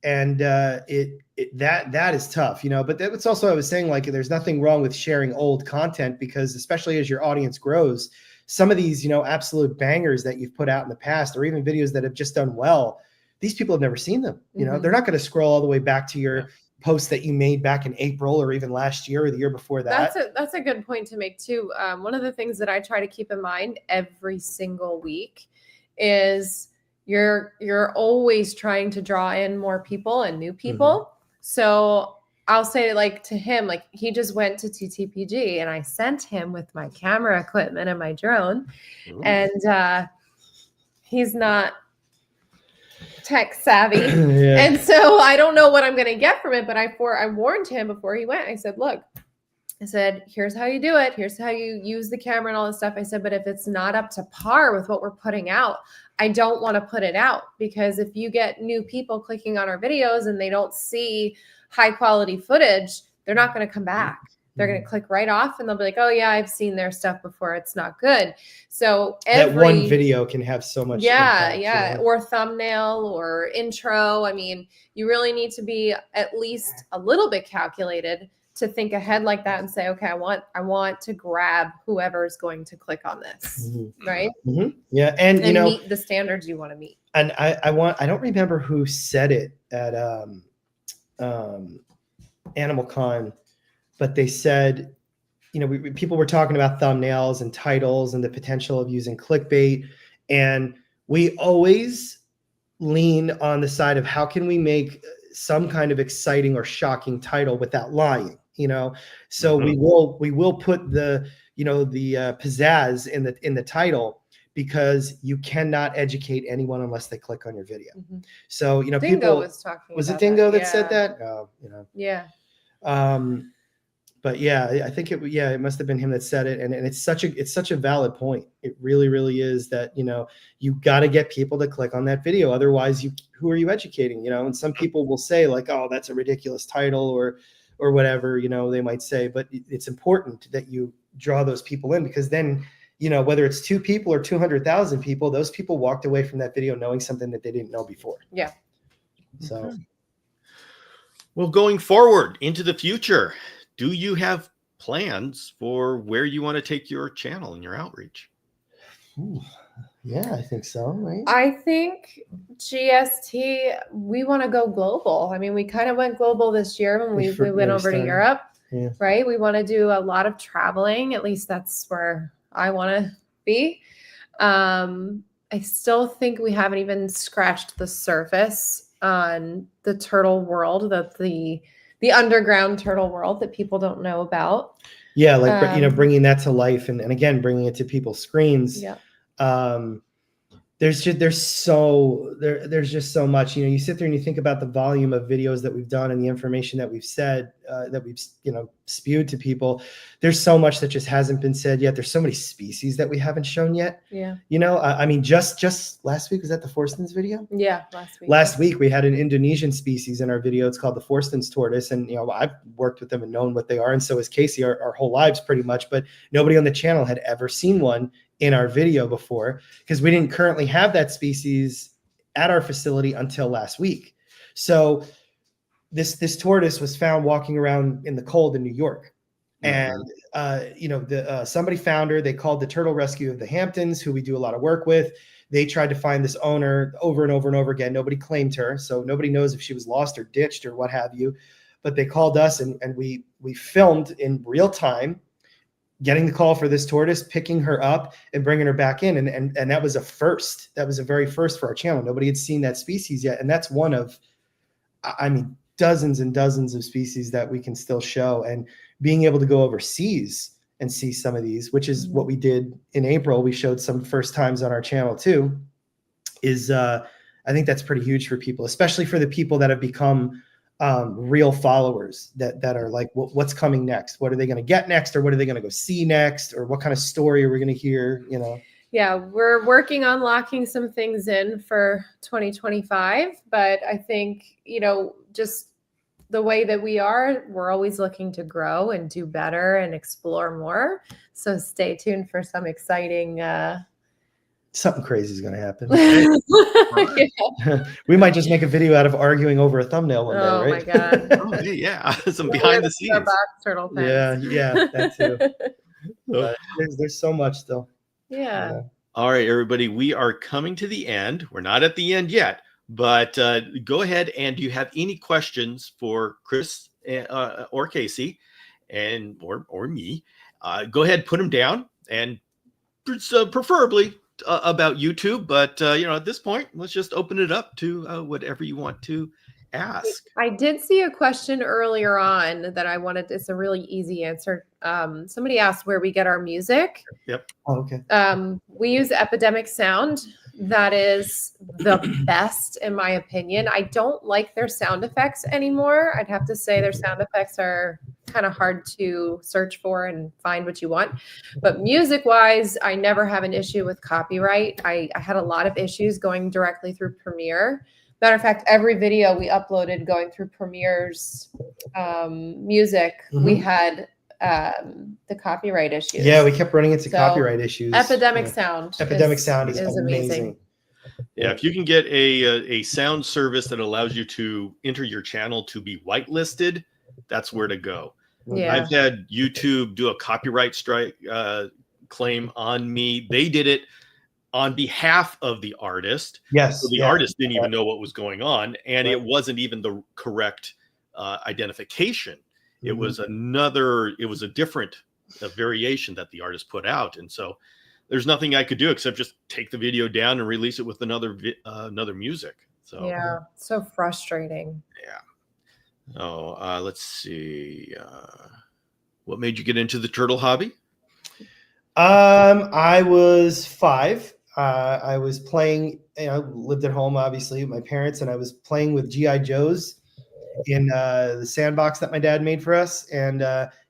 And that is tough, you know, but that's also, I was saying, like, there's nothing wrong with sharing old content, because especially as your audience grows, some of these, you know, absolute bangers that you've put out in the past, or even videos that have just done well, these people have never seen them. You know, they're not going to scroll all the way back to your post that you made back in April or even last year or the year before that. That's a good point to make too. One of the things that I try to keep in mind every single week is you're always trying to draw in more people and new people. So I'll say, like, to him, like, he just went to TTPG and I sent him with my camera equipment and my drone. And he's not tech savvy. And so I don't know what I'm going to get from it, but I warned him before he went. I said, look, I said, here's how you do it. Here's how you use the camera and all this stuff. I said, but if it's not up to par with what we're putting out, I don't want to put it out, because if you get new people clicking on our videos and they don't see high quality footage, they're not going to come back. They're going to click right off and they'll be like, oh yeah, I've seen their stuff before. It's not good. So that one video can have so much. Impact, you know? Or thumbnail or intro. I mean, you really need to be at least a little bit calculated to think ahead like that and say, okay, I want to grab whoever's going to click on this, right? Yeah, and you know, meet the standards you want to meet. And I don't remember who said it at Animal Con, but they said, you know, people were talking about thumbnails and titles and the potential of using clickbait, and we always lean on the side of how can we make some kind of exciting or shocking title without lying, you know. So we will put the, you know, the pizzazz in the title, because you cannot educate anyone unless they click on your video. So, you know, Dingo was talking. Was it Dingo that said that? Oh, you know. Yeah. But yeah, I think it must have been him that said it. And it's such a valid point. It really, really is, that, you know, you got to get people to click on that video. Otherwise, who are you educating? You know, and some people will say, like, oh, that's a ridiculous title or whatever, you know, they might say, but it's important that you draw those people in, because then, you know, whether it's 2 people or 200,000 people, those people walked away from that video knowing something that they didn't know before. Yeah. So. Well, going forward into the future, do you have plans for where you want to take your channel and your outreach? Ooh, Yeah, I think so, right? I think GST, we want to go global. I mean, we kind of went global this year when we went over to started. Europe, Yeah. right? We want to do a lot of traveling. At least that's where I want to be. I still think we haven't even scratched the surface on the turtle world, the underground turtle world that people don't know about. Yeah, like bringing that to life, and again, bringing it to people's screens. Yeah. There's just so much. You sit there and you think about the volume of videos that we've done and the information that we've said, that we've spewed to people. There's so much that just hasn't been said yet. There's so many species that we haven't shown yet. Yeah. I mean, just last week, was that the Forstens video? Yeah, last week. Last week we had an Indonesian species in our video. It's called the Forstens tortoise, and I've worked with them and known what they are, and so has Casey our whole lives pretty much. But nobody on the channel had ever seen one in our video before, because we didn't currently have that species at our facility until last week. So this tortoise was found walking around in the cold in New York. And somebody found her. They called the Turtle Rescue of the Hamptons, who we do a lot of work with. They tried to find this owner over and over and over again. Nobody claimed her, so nobody knows if she was lost or ditched or what have you. But they called us, and we filmed in real time, getting the call for this tortoise, picking her up and bringing her back in. And that was a first. That was a very first for our channel. Nobody had seen that species yet. And that's one of, dozens and dozens of species that we can still show. And being able to go overseas and see some of these, which is what we did in April. We showed some first times on our channel too, is I think that's pretty huge for people, especially for the people that have become real followers that are like, what's coming next? What are they going to get next? Or what are they going to go see next? Or what kind of story are we going to hear? Yeah, we're working on locking some things in for 2025, but I think, just the way that we're always looking to grow and do better and explore more. So stay tuned for some exciting, something crazy is going to happen. Yeah. We might just make a video out of arguing over a thumbnail one day, right? Oh my God. Oh, yeah. Some behind the scenes. Box turtle pens. Yeah, that too. But there's so much still. Yeah. All right, everybody, we are coming to the end. We're not at the end yet, but go ahead, and do you have any questions for Chris or Casey or me? Go ahead, put them down, and preferably about YouTube. But at this point, let's just open it up to whatever you want to ask. I did see a question earlier on that I wanted. It's a really easy answer. Somebody asked where we get our music. Yep. Oh, okay. We use Epidemic Sound. That is the best, in my opinion. I don't like their sound effects anymore. I'd have to say their sound effects are kind of hard to search for and find what you want. But music-wise, I never have an issue with copyright. I had a lot of issues going directly through Premiere. Matter of fact, every video we uploaded going through Premiere's music, we had the copyright issues. Yeah, we kept running into copyright issues. Epidemic Sound. Epidemic Sound is amazing. Yeah, if you can get a sound service that allows you to enter your channel to be whitelisted, that's where to go. Yeah. I've had YouTube do a copyright strike claim on me. They did it on behalf of the artist. Yes. So the artist didn't even know what was going on, and it wasn't even the correct identification. It was a different variation that the artist put out. And so there's nothing I could do except just take the video down and release it with another music. So yeah, so frustrating. Yeah. Oh, let's see. What made you get into the turtle hobby? I was 5. I was playing, lived at home, obviously, with my parents, and I was playing with G.I. Joes in the sandbox that my dad made for us. And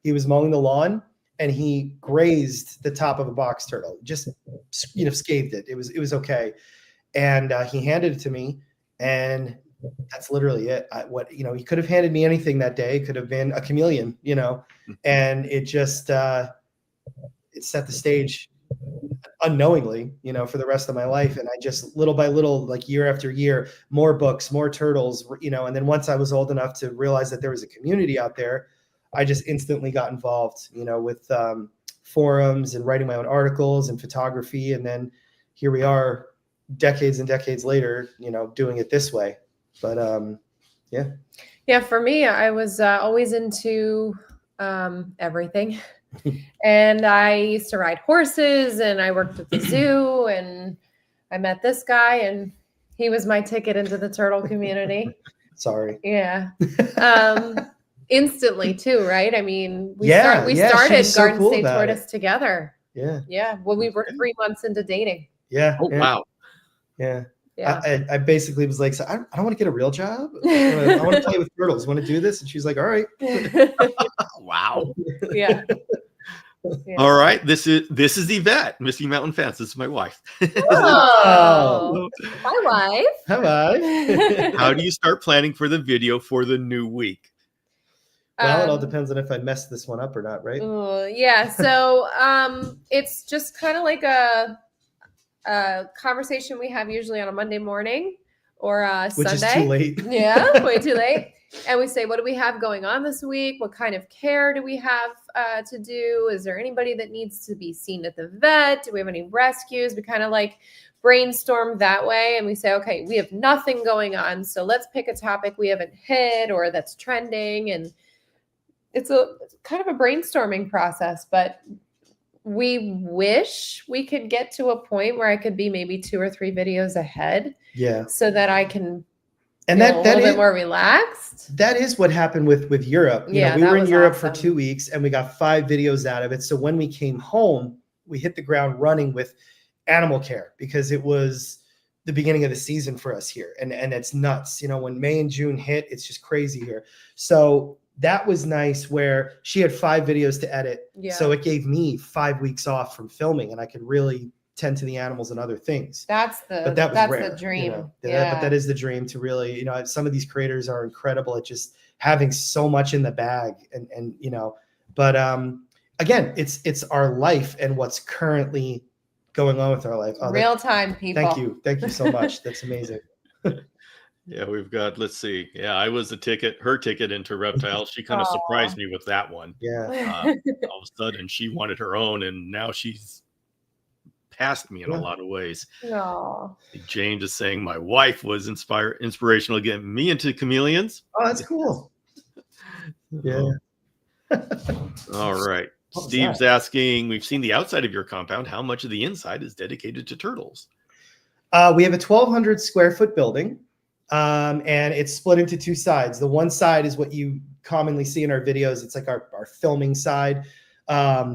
he was mowing the lawn, and he grazed the top of a box turtle, just, scathed it. It was okay. And he handed it to me, and that's literally it. He could have handed me anything that day. It could have been a chameleon, and it just, it set the stage unknowingly, for the rest of my life. And I just little by little, like year after year, more books, more turtles, and then once I was old enough to realize that there was a community out there, I just instantly got involved, with forums and writing my own articles and photography. And then, here we are decades and decades later, you know, doing it this way. But yeah. Yeah, for me, I was always into everything. And I used to ride horses, and I worked at the zoo, and I met this guy, and he was my ticket into the turtle community. Sorry. Yeah. Instantly too, right? I mean, we she started was so Garden cool State about Tortoise together. Yeah. Yeah. When we were 3 months into dating. Yeah. Oh, yeah. wow. Yeah. Yeah. I basically was like, so I don't want to get a real job. I want to play with turtles. Want to do this? And she's like, all right. Wow. Yeah. Yeah. All right. This is Yvette, Misty Mountain Fence. This is my wife. Oh, my wife. Hi. How do you start planning for the video for the new week? Well, it all depends on if I mess this one up or not, right? Yeah. So it's just kind of like a conversation we have usually on a Monday morning or Which Sunday. is too late. Yeah, way too late. And we say, what do we have going on this week? What kind of care do we have to do? Is there anybody that needs to be seen at the vet? Do we have any rescues? We kind of like brainstorm that way. And we say, okay, we have nothing going on. So let's pick a topic we haven't hit or that's trending. And it's kind of a brainstorming process, but we wish we could get to a point where I could be maybe 2 or 3 videos ahead. Yeah. So that I can and feel a little bit more relaxed. That is what happened with Europe. You know, we were in Europe for 2 weeks and we got 5 videos out of it. So when we came home, we hit the ground running with animal care because it was the beginning of the season for us here. And it's nuts. You know, when May and June hit, it's just crazy here. So that was nice where she had 5 videos to edit. Yeah. So it gave me 5 weeks off from filming and I could really tend to the animals and other things. That's the dream. You know? Yeah. But that is the dream to really, you know, some of these creators are incredible at just having so much in the bag and you know, but again, it's our life and what's currently going on with our life. Real time, people. Thank you so much. That's amazing. Yeah, we've got, let's see. Yeah, I was her ticket into reptiles. She kind of surprised me with that one. Yeah. All of a sudden she wanted her own and now she's passed me in a lot of ways. No. James is saying my wife was inspirational getting me into chameleons. Oh, that's cool. Yeah. All right. Steve's asking, we've seen the outside of your compound. How much of the inside is dedicated to turtles? We have a 1,200 square foot building. And it's split into 2 sides. The one side is what you commonly see in our videos. It's like our filming side,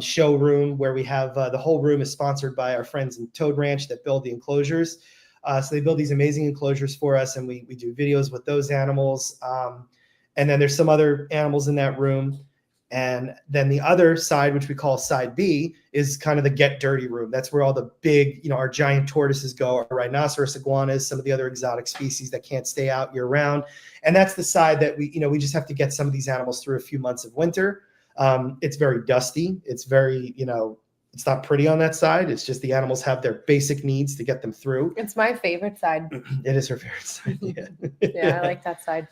showroom where we have the whole room is sponsored by our friends in Toad Ranch that build the enclosures. So they build these amazing enclosures for us and we do videos with those animals. And then there's some other animals in that room. And then the other side, which we call side B, is kind of the get dirty room. That's where all the big, you know, our giant tortoises go, our rhinoceros iguanas, some of the other exotic species that can't stay out year round. And that's the side that we just have to get some of these animals through a few months of winter. It's very dusty. It's very, you know, it's not pretty on that side. It's just the animals have their basic needs to get them through. It's my favorite side. It is her favorite side. Yeah, yeah, I like that side.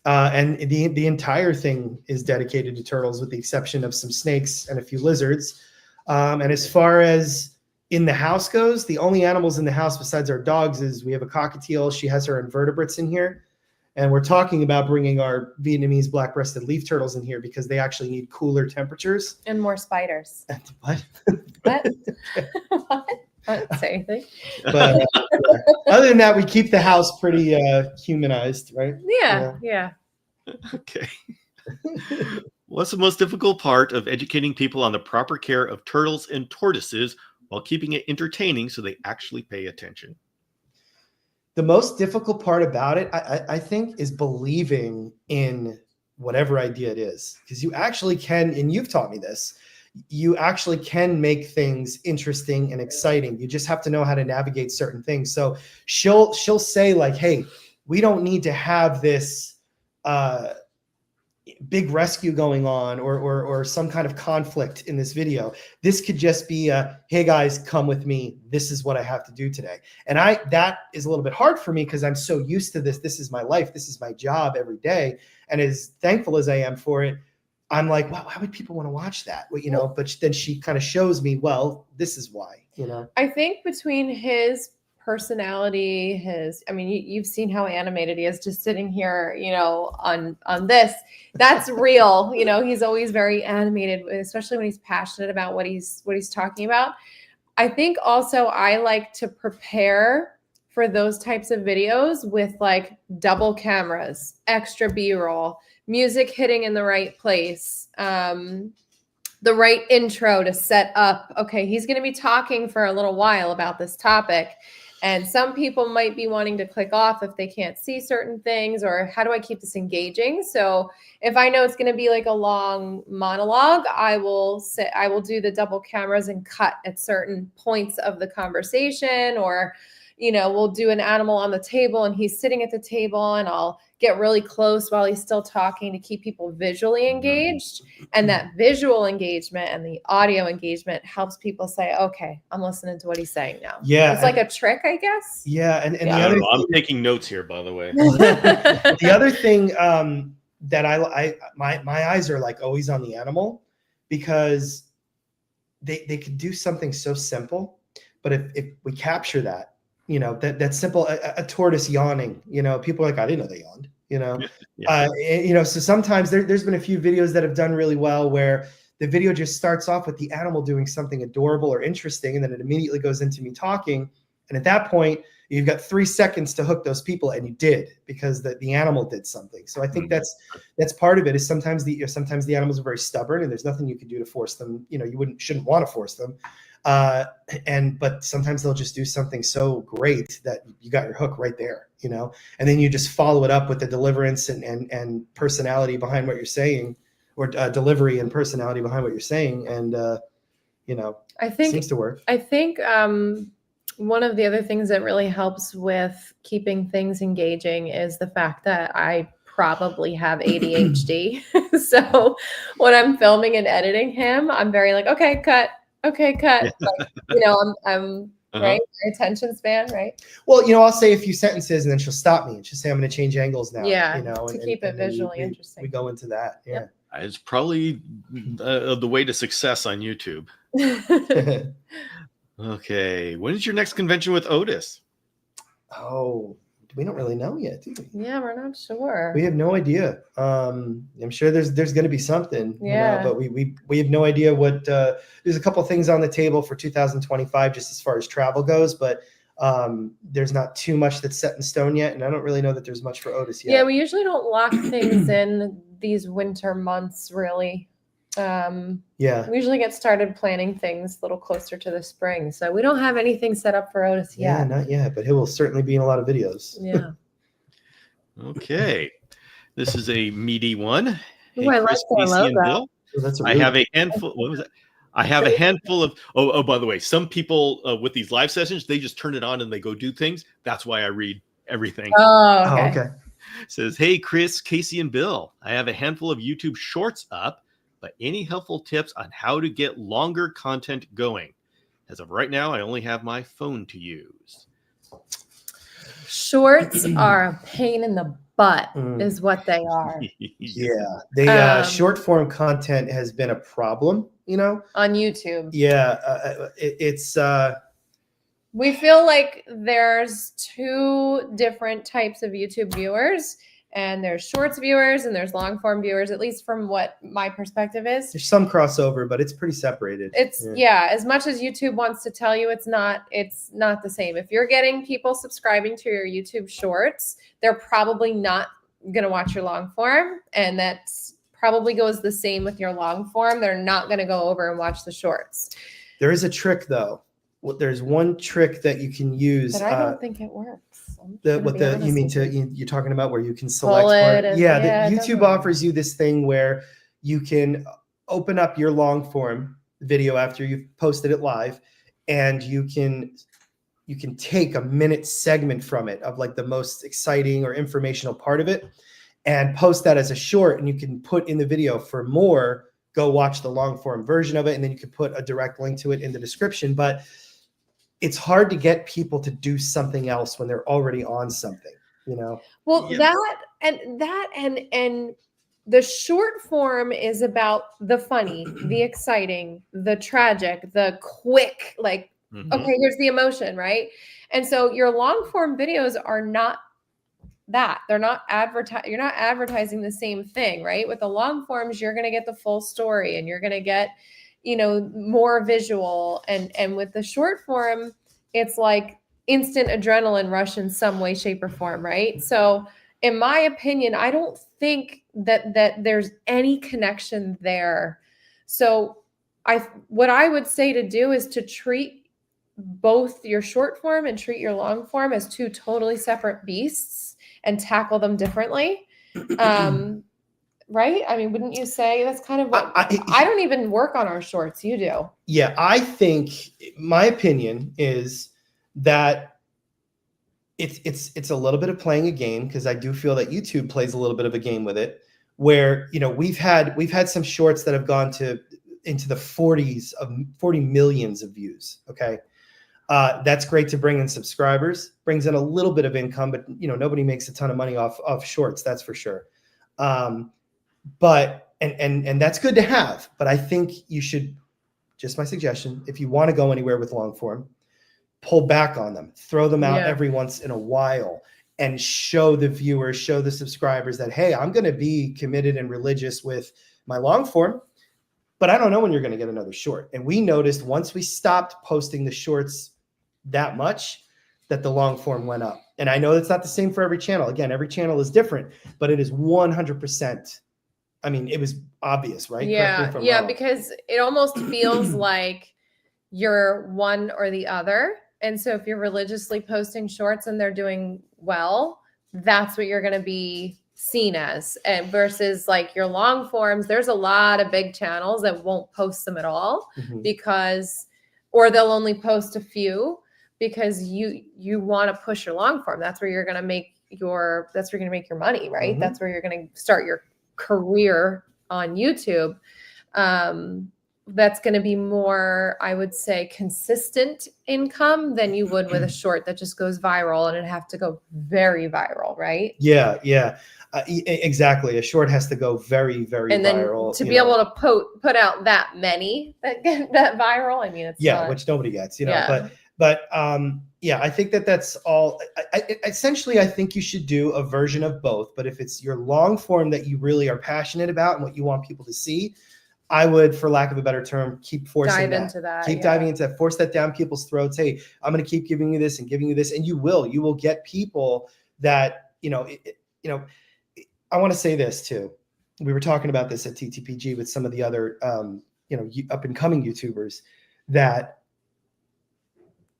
And the entire thing is dedicated to turtles with the exception of some snakes and a few lizards. And as far as in the house goes, the only animals in the house besides our dogs is we have a cockatiel. She has her invertebrates in here. And we're talking about bringing our Vietnamese black-breasted leaf turtles in here because they actually need cooler temperatures. And more spiders. What? What? What? I didn't say anything. But other than that, we keep the house pretty humanized, right? Yeah. Okay. What's the most difficult part of educating people on the proper care of turtles and tortoises while keeping it entertaining so they actually pay attention? The most difficult part about it, I think, is believing in whatever idea it is. Because you actually can, and you've taught me this, you actually can make things interesting and exciting. You just have to know how to navigate certain things. So she'll say like, hey, we don't need to have this big rescue going on or some kind of conflict in this video. This could just be hey guys, come with me. This is what I have to do today. And that is a little bit hard for me because I'm so used to this. This is my life. This is my job every day. And as thankful as I am for it, I'm like, wow, why would people want to watch that? Well, you know, but then she kind of shows me, well, this is why, you know. I think between his personality, I mean, you've seen how animated he is just sitting here, you know, on this. That's real. You know, he's always very animated, especially when he's passionate about what he's talking about. I think also I like to prepare for those types of videos with like double cameras, extra B-roll, music hitting in the right place, the right intro to set up. Okay, he's going to be talking for a little while about this topic. And some people might be wanting to click off if they can't see certain things, or how do I keep this engaging? So if I know it's going to be like a long monologue, I will do the double cameras and cut at certain points of the conversation, or, you know, we'll do an animal on the table and he's sitting at the table and I'll get really close while he's still talking to keep people visually engaged. And that visual engagement and the audio engagement helps people say, okay, I'm listening to what he's saying now. Yeah. It's like a trick, I guess. Yeah. And Yeah. the other I'm taking notes here, by the way. the other thing that my eyes are like always on the animal, because they could do something so simple, but if we capture that, you know, that simple, a tortoise yawning, you know, people are like, I didn't know they yawned, you know. Yeah. You know, so sometimes there's been a few videos that have done really well where the video just starts off with the animal doing something adorable or interesting, and then it immediately goes into me talking. And at that point, you've got 3 seconds to hook those people, and you did, because the animal did something. So I think that's part of it. Is sometimes the animals are very stubborn, and there's nothing you can do to force them. You know, you shouldn't want to force them. But sometimes they'll just do something so great that you got your hook right there, you know, and then you just follow it up with the deliverance and personality behind what you're saying, or delivery and personality behind what you're saying. And, you know, I think it seems to work. I think, one of the other things that really helps with keeping things engaging is the fact that I probably have ADHD. So when I'm filming and editing him, I'm very like, okay, cut. Okay, cut. Yeah. Like, you know, I'm right. My attention span, right? Well, you know, I'll say a few sentences and then she'll stop me and she'll say, I'm going to change angles now. Yeah, you know, to keep it visually we interesting. We go into that. Yeah. Yep. It's probably the way to success on YouTube. Okay. When is your next convention with Otis? Oh, we don't really know yet, do we? Yeah, we're not sure. We have no idea. I'm sure there's going to be something, yeah. You know, but we have no idea what. There's a couple things on the table for 2025, just as far as travel goes, but there's not too much that's set in stone yet, and I don't really know that there's much for Otis yet. Yeah, we usually don't lock things in these winter months, really. Yeah, we usually get started planning things a little closer to the spring, so we don't have anything set up for Otis yet. Yeah, not yet, but he will certainly be in a lot of videos. Yeah. Okay, this is a meaty one. Ooh, I like that logo. Bill. Oh, that's I have a handful. What was that? I have a handful of. Oh, by the way, some people with these live sessions, they just turn it on and they go do things. That's why I read everything. Oh, okay. Oh, okay. It says, hey, Chris, Casey, and Bill. I have a handful of YouTube shorts up, but any helpful tips on how to get longer content going? As of right now, I only have my phone to use. Shorts are a pain in the butt, is what they are. Yeah, they short form content has been a problem, you know, on YouTube. Yeah, it's. We feel like there's two different types of YouTube viewers, and there's shorts viewers and there's long form viewers, at least from what my perspective is. There's some crossover, but it's pretty separated. It's as much as YouTube wants to tell you it's not the same. If you're getting people subscribing to your YouTube shorts, they're probably not going to watch your long form. And that's probably goes the same with your long form. They're not going to go over and watch the shorts. There is a trick though. There's one trick that you can use. But I don't think it works. You're talking about where you can select YouTube offers you this thing where you can open up your long form video after you've posted it live, and you can take a minute segment from it of like the most exciting or informational part of it and post that as a short, and you can put in the video for more, go watch the long form version of it, and then you can put a direct link to it in the description. But it's hard to get people to do something else when they're already on something, you know? Well, yeah. that and The short form is about the funny, the exciting, the tragic, the quick, like, okay, here's the emotion, right? And so your long form videos are not that. They're not you're not advertising the same thing, right? With the long forms, you're going to get the full story and you're going to get, more visual. And with the short form, it's like instant adrenaline rush in some way, shape, or form, right? So in my opinion, I don't think that there's any connection there. So what I would say to do is to treat both your short form and treat your long form as two totally separate beasts and tackle them differently. Right? I mean, wouldn't you say that's kind of what I don't even work on our shorts. You do. Yeah, I think my opinion is that it's a little bit of playing a game, because I do feel that YouTube plays a little bit of a game with it, where we've had some shorts that have gone into the 40 millions of views. Okay. That's great to bring in subscribers, brings in a little bit of income, but nobody makes a ton of money off shorts, that's for sure. But and that's good to have, but I think you should, just my suggestion, if you want to go anywhere with long form, pull back on them, throw them out every once in a while, and show the viewers, show the subscribers that, hey, I'm going to be committed and religious with my long form, but I don't know when you're going to get another short. And we noticed once we stopped posting the shorts that much, that the long form went up. And I know that's not the same for every channel. Again, every channel is different, but it is 100%. I mean, it was obvious, right? Yeah. Yeah. Because it almost feels like you're one or the other. And so if you're religiously posting shorts and they're doing well, that's what you're going to be seen as. And versus like your long forms, there's a lot of big channels that won't post them at all or they'll only post a few because you want to push your long form. That's where you're going to make your money, right? That's where you're going to start your career on YouTube. That's going to be more, I would say, consistent income than you would with a short that just goes viral, and it'd have to go very viral, right? Yeah. Exactly. A short has to go very, very and viral. And then to be able to put out that many that get that viral, I mean, it's which nobody gets, but I think that's all. Essentially, I think you should do a version of both. But if it's your long form that you really are passionate about and what you want people to see, I would, for lack of a better term, keep forcing Keep diving into that. Force that down people's throats. Hey, I'm going to keep giving you this and giving you this, and you will get people that I want to say this too. We were talking about this at TTPG with some of the other up and coming YouTubers, that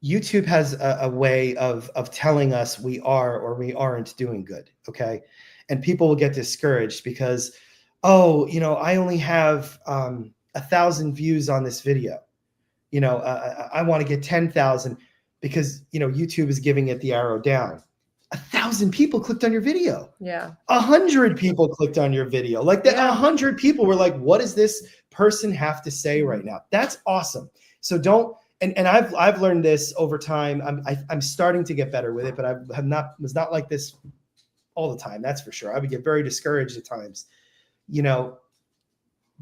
YouTube has a way of telling us we are or we aren't doing good. Okay. And people will get discouraged because, I only have 1,000 views on this video. I want to get 10,000 because, YouTube is giving it the arrow down. 1,000 people clicked on your video. Yeah. 100 people clicked on your video. Like that, 100 people were like, what does this person have to say right now? That's awesome. So don't, and I've learned this over time. I'm starting to get better with it, but I was not like this all the time. That's for sure. I would get very discouraged at times.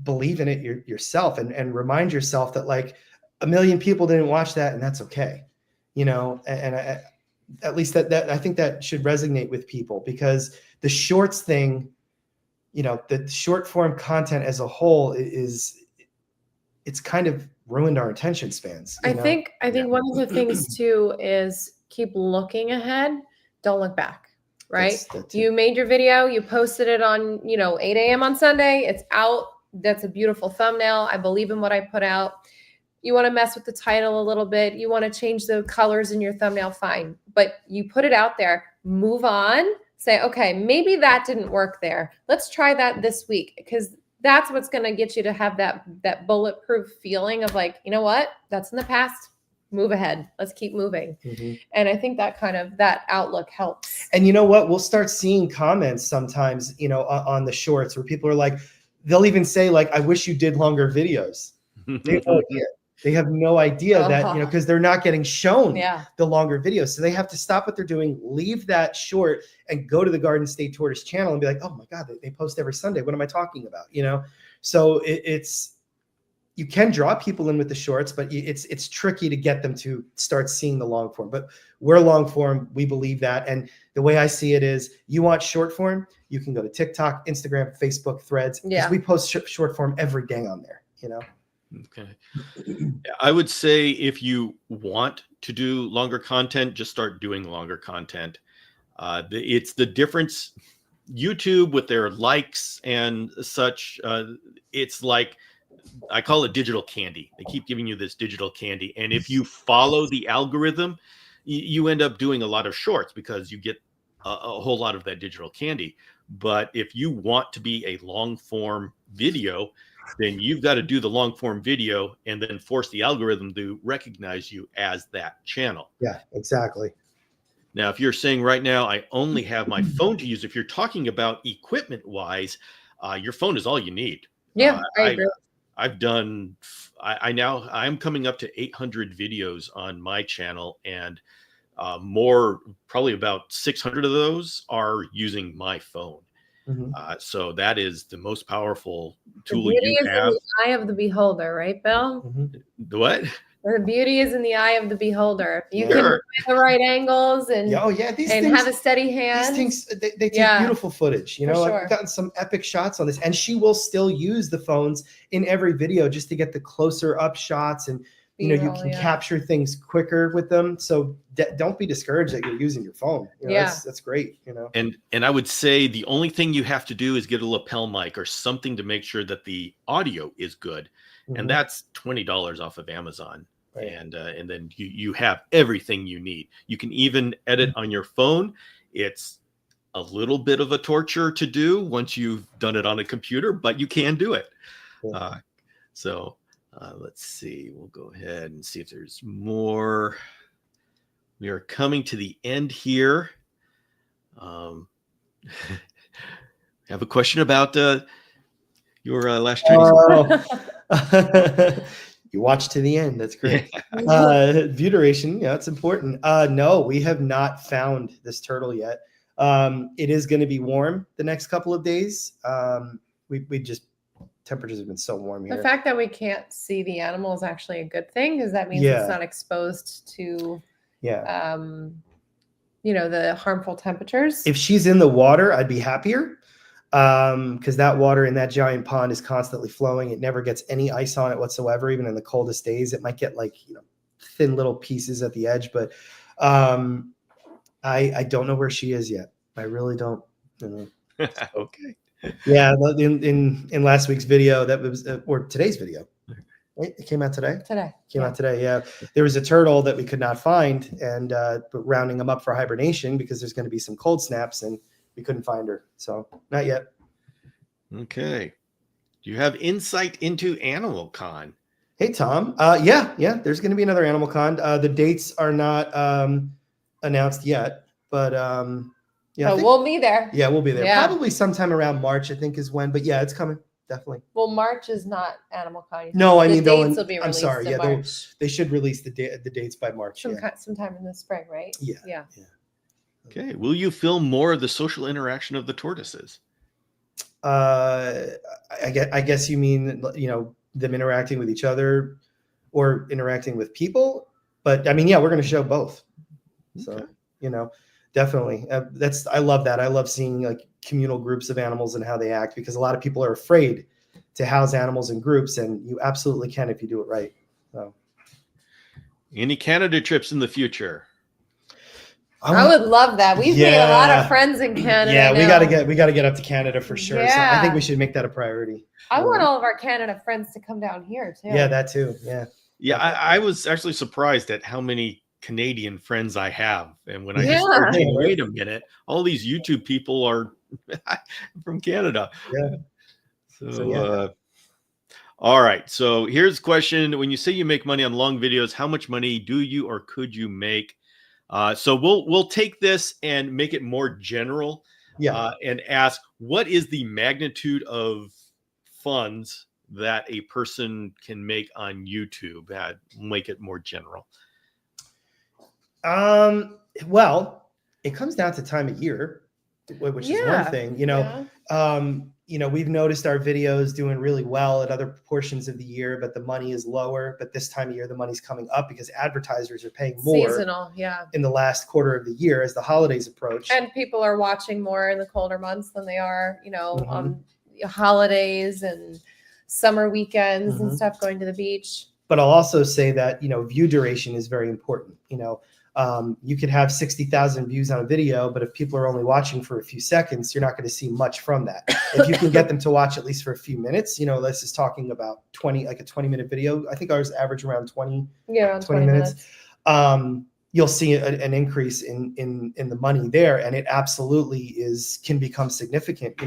Believe in it yourself and remind yourself that like 1 million people didn't watch that, and that's okay. At least that I think that should resonate with people, because the shorts thing, the short form content as a whole it's kind of ruined our attention spans. I think one of the things too is keep looking ahead. Don't look back, right? You made your video, you posted it on, 8 a.m. on Sunday. It's out. That's a beautiful thumbnail. I believe in what I put out. You want to mess with the title a little bit. You want to change the colors in your thumbnail, fine. But you put it out there, move on, say, okay, maybe that didn't work there. Let's try that this week, because that's what's going to get you to have that bulletproof feeling of like, you know what, that's in the past, move ahead. Let's keep moving. And I think that outlook helps. And you know what? We'll start seeing comments sometimes, on the shorts where people are like, they'll even say like, I wish you did longer videos. They have no idea that, because they're not getting shown the longer videos. So they have to stop what they're doing, leave that short, and go to the Garden State Tortoise channel and be like, oh my God, they post every Sunday. What am I talking about? So it's, you can draw people in with the shorts, but it's tricky to get them to start seeing the long form. But we're long form. We believe that. And the way I see it is, you want short form, you can go to TikTok, Instagram, Facebook, Threads. Because we post short form every day on there, Okay. I would say if you want to do longer content, just start doing longer content. It's the difference. YouTube with their likes and such, it's like, I call it digital candy. They keep giving you this digital candy. And if you follow the algorithm, you end up doing a lot of shorts because you get a whole lot of that digital candy. But if you want to be a long form video, then you've got to do the long form video and then force the algorithm to recognize you as that channel. Yeah, exactly. Now, if you're saying right now, I only have my phone to use, if you're talking about equipment wise, your phone is all you need. Yeah, I agree. I'm coming up to 800 videos on my channel, and probably about 600 of those are using my phone. So that is the most powerful tool you have. In the eye of the beholder, right, Bill? The what? The beauty is in the eye of the beholder. If you can find the right angles and have a steady hand. These things, they take beautiful footage. I've gotten some epic shots on this, and she will still use the phones in every video just to get the closer up shots, and you can capture things quicker with them. So don't be discouraged that you're using your phone. That's great. And I would say the only thing you have to do is get a lapel mic or something to make sure that the audio is good, and that's $20 off of Amazon. Right. And then you have everything you need. You can even edit on your phone. It's a little bit of a torture to do once you've done it on a computer, but you can do it. Let's see. We'll go ahead and see if there's more. We are coming to the end here. I have a question about your last Chinese. You watch to the end. That's great. View duration. Yeah, it's important. No, we have not found this turtle yet. It is going to be warm the next couple of days. Temperatures have been so warm here. The fact that we can't see the animal is actually a good thing, because that means it's not exposed to the harmful temperatures. If she's in the water, I'd be happier. Because that water in that giant pond is constantly flowing. It never gets any ice on it whatsoever. Even in the coldest days, it might get thin little pieces at the edge, but I don't know where she is yet. I really don't. Okay. Yeah, in last week's video, that was or today's video. Right? It came out today. Came out today. Yeah, there was a turtle that we could not find, and but rounding them up for hibernation because there's going to be some cold snaps, and we couldn't find her. So not yet. Okay. Do you have insight into Animal Con? Hey, Tom. Yeah. There's going to be another Animal Con. The dates are not announced yet, but we'll be there. Yeah, we'll be there. Yeah. Probably sometime around March, I think, is when. But yeah, it's coming. Definitely. Well, March is not Animal Con. No, I mean, dates will be released. I'm sorry. Yeah, March. They should release the dates by March. Sometime in the spring, right? Yeah. Okay. Will you film more of the social interaction of the tortoises? I guess you mean, them interacting with each other or interacting with people. But I mean, yeah, we're going to show both. So, definitely. I love that. I love seeing communal groups of animals and how they act, because a lot of people are afraid to house animals in groups, and you absolutely can if you do it right. So, any Canada trips in the future? I would love that. We've made a lot of friends in Canada. Yeah, we gotta get up to Canada for sure. Yeah. So I think we should make that a priority. I want all of our Canada friends to come down here too. Yeah, that too. Yeah. Yeah, I was actually surprised at how many Canadian friends I have, and when I started thinking, wait a minute, all these YouTube people are from Canada. Yeah. So all right. So here's a question: when you say you make money on long videos, how much money do you or could you make? So we'll take this and make it more general, and ask, what is the magnitude of funds that a person can make on YouTube? Make it more general. Well, it comes down to time of year, which is one thing. We've noticed our videos doing really well at other portions of the year, but the money is lower. But this time of year, the money's coming up because advertisers are paying more seasonal, in the last quarter of the year as the holidays approach. And people are watching more in the colder months than they are, on holidays and summer weekends and stuff, going to the beach. But I'll also say that, view duration is very important. You could have 60,000 views on a video, but if people are only watching for a few seconds, you're not going to see much from that. If you can get them to watch at least for a few minutes, this is talking about a 20-minute video. I think ours average around 20 minutes. You'll see an increase in the money there. And it absolutely can become significant.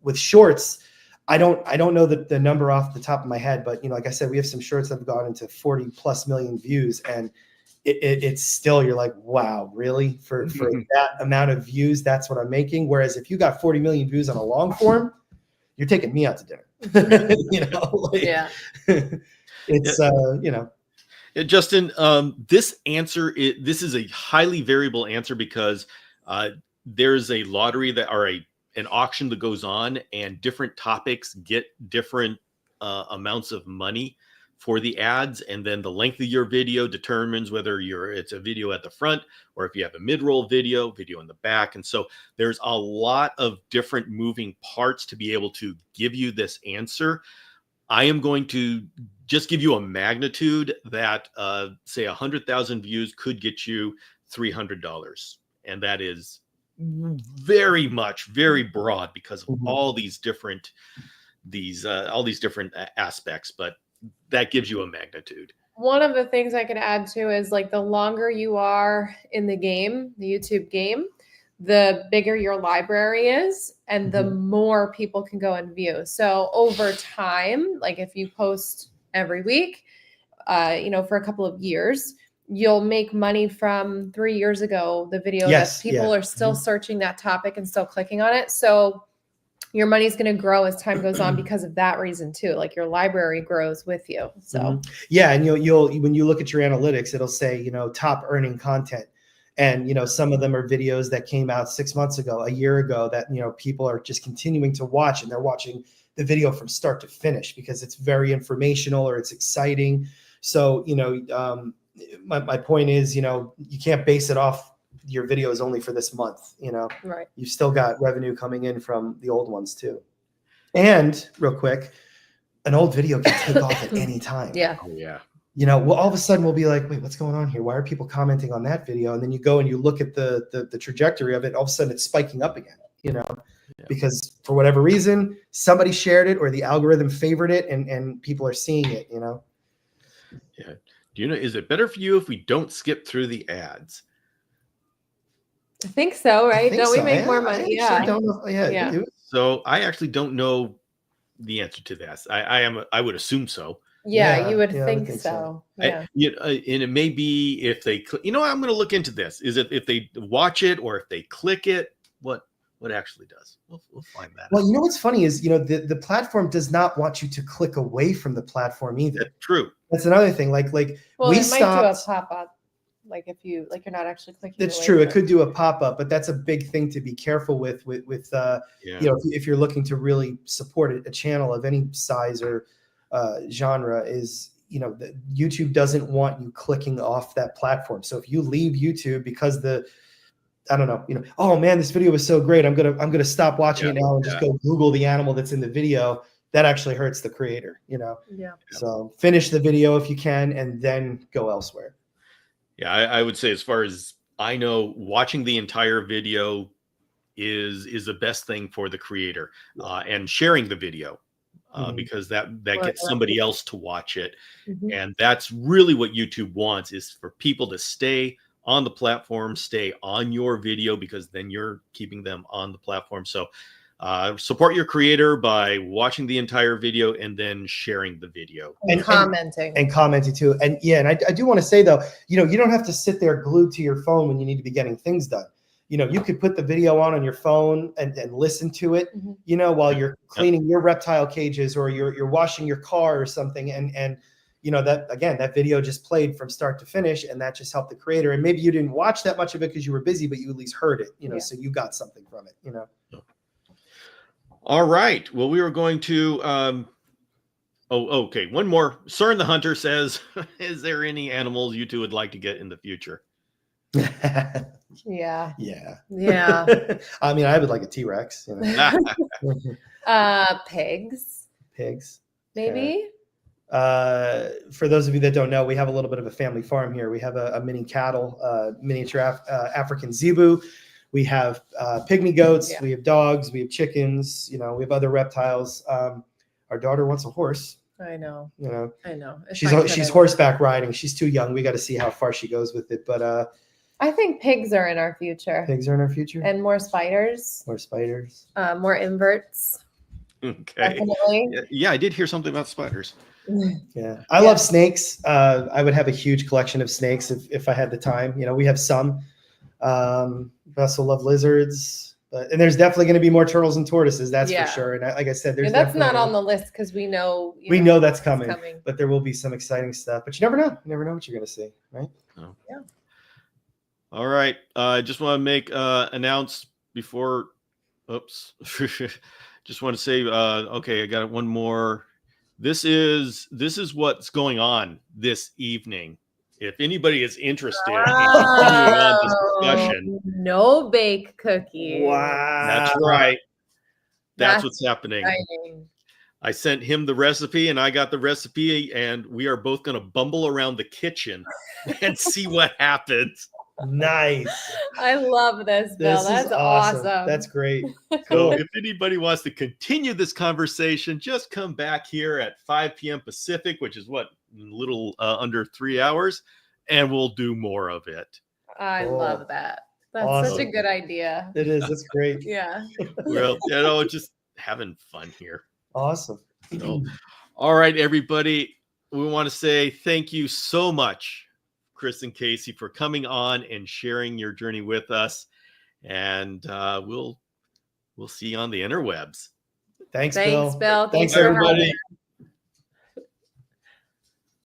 With shorts, I don't know the number off the top of my head, but like I said, we have some shorts that have gone into 40+ million views, and it's still, you're like, wow, really? For that amount of views, that's what I'm making. Whereas if you got 40 million views on a long form, you're taking me out to dinner. Justin, this answer, this is a highly variable answer because there's a lottery an auction that goes on, and different topics get different amounts of money for the ads, and then the length of your video determines whether it's a video at the front or if you have a mid-roll video in the back. And so there's a lot of different moving parts to be able to give you this answer. I am going to just give you a magnitude that say 100,000 views could get you $300, and that is very broad because of all these different aspects, but that gives you a magnitude. One of the things I could add to is like the longer you are in the game, the YouTube game, the bigger your library is and the more people can go and view. So over time, like if you post every week, for a couple of years, you'll make money from 3 years ago, the video that people are still searching that topic and still clicking on it. So your money's going to grow as time goes on because of that reason too. Like your library grows with you. So and you'll when you look at your analytics, it'll say, top earning content. And, some of them are videos that came out 6 months ago, a year ago that, people are just continuing to watch, and they're watching the video from start to finish because it's very informational or it's exciting. So, my point is, you can't base it off your video is only for this month, right. You've still got revenue coming in from the old ones too. And real quick, an old video can take off at any time. Yeah. Oh, yeah. All of a sudden we'll be like, wait, what's going on here? Why are people commenting on that video? And then you go and you look at the trajectory of it. All of a sudden it's spiking up again, because for whatever reason, somebody shared it or the algorithm favored it and people are seeing it, Yeah. Is it better for you if we don't skip through the ads? I think so, right? Don't we make more money? I don't know. Yeah. So I actually don't know the answer to this. I would assume so. Yeah, you would think so. Yeah. And it may be if they, I'm going to look into this. Is it if they watch it or if they click it? What actually does? We'll find that. Well, what's funny is, the platform does not want you to click away from the platform either. That's true. That's another thing. Like we might do a pop-up. Like if you're not actually clicking. That's true. It could do a pop-up, but that's a big thing to be careful with if you're looking to really support a channel of any size or genre is, YouTube doesn't want you clicking off that platform. So if you leave YouTube because oh man, this video was so great, I'm gonna stop watching it now and just go Google the animal that's in the video, that actually hurts the creator. Yeah. So finish the video if you can, and then go elsewhere. Yeah, I would say, as far as I know, watching the entire video is the best thing for the creator, and sharing the video because that gets somebody else to watch it. And that's really what YouTube wants, is for people to stay on the platform, stay on your video, because then you're keeping them on the platform. So support your creator by watching the entire video and then sharing the video and commenting too. And I do want to say though, you don't have to sit there glued to your phone when you need to be getting things done. you could put the video on your phone and listen to it, while you're cleaning your reptile cages or you're washing your car or something. And that video just played from start to finish, and that just helped the creator. And maybe you didn't watch that much of it because you were busy, but you at least heard it, so you got something from it, All right. Well, we were going to, okay. One more. Cern the Hunter says, is there any animals you two would like to get in the future? Yeah. Yeah. I mean, I would like a T-Rex, Pigs. Maybe. For those of you that don't know, we have a little bit of a family farm here. We have a mini cattle, miniature African zebu. We have pygmy goats. We have dogs. We have chickens. We have other reptiles. Our daughter wants a horse. I know. I know. She's horseback riding. She's too young. We got to see how far she goes with it. But I think pigs are in our future. And more spiders. More inverts. Okay. Definitely. Yeah, I did hear something about spiders. Yeah, I love snakes. I would have a huge collection of snakes if I had the time. We have some. I also love lizards, and there's definitely going to be more turtles and tortoises. That's for sure. And like I said, that's not on the list because we know that's coming. But there will be some exciting stuff. But you never know. You never know what you're going to see, right? Oh. Yeah. All right. I just want to make announce before. Oops. Just want to say. Okay, I got one more. This is what's going on this evening. If anybody is interested in continuing on this discussion, no bake cookies. Wow, that's right. That's what's happening. Exciting. I sent him the recipe, and I got the recipe, and we are both going to bumble around the kitchen and see what happens. Nice. I love this, Bill. That's awesome. That's great. So if anybody wants to continue this conversation, just come back here at 5 p.m. Pacific, which is a little under 3 hours, and we'll do more of it. I love that. That's such a good idea. It is. That's great. Yeah. Well, just having fun here. Awesome. All right, everybody. We want to say thank you so much, Chris and Casey, for coming on and sharing your journey with us. And we'll see you on the interwebs. Thanks, Bill. Thanks, everybody.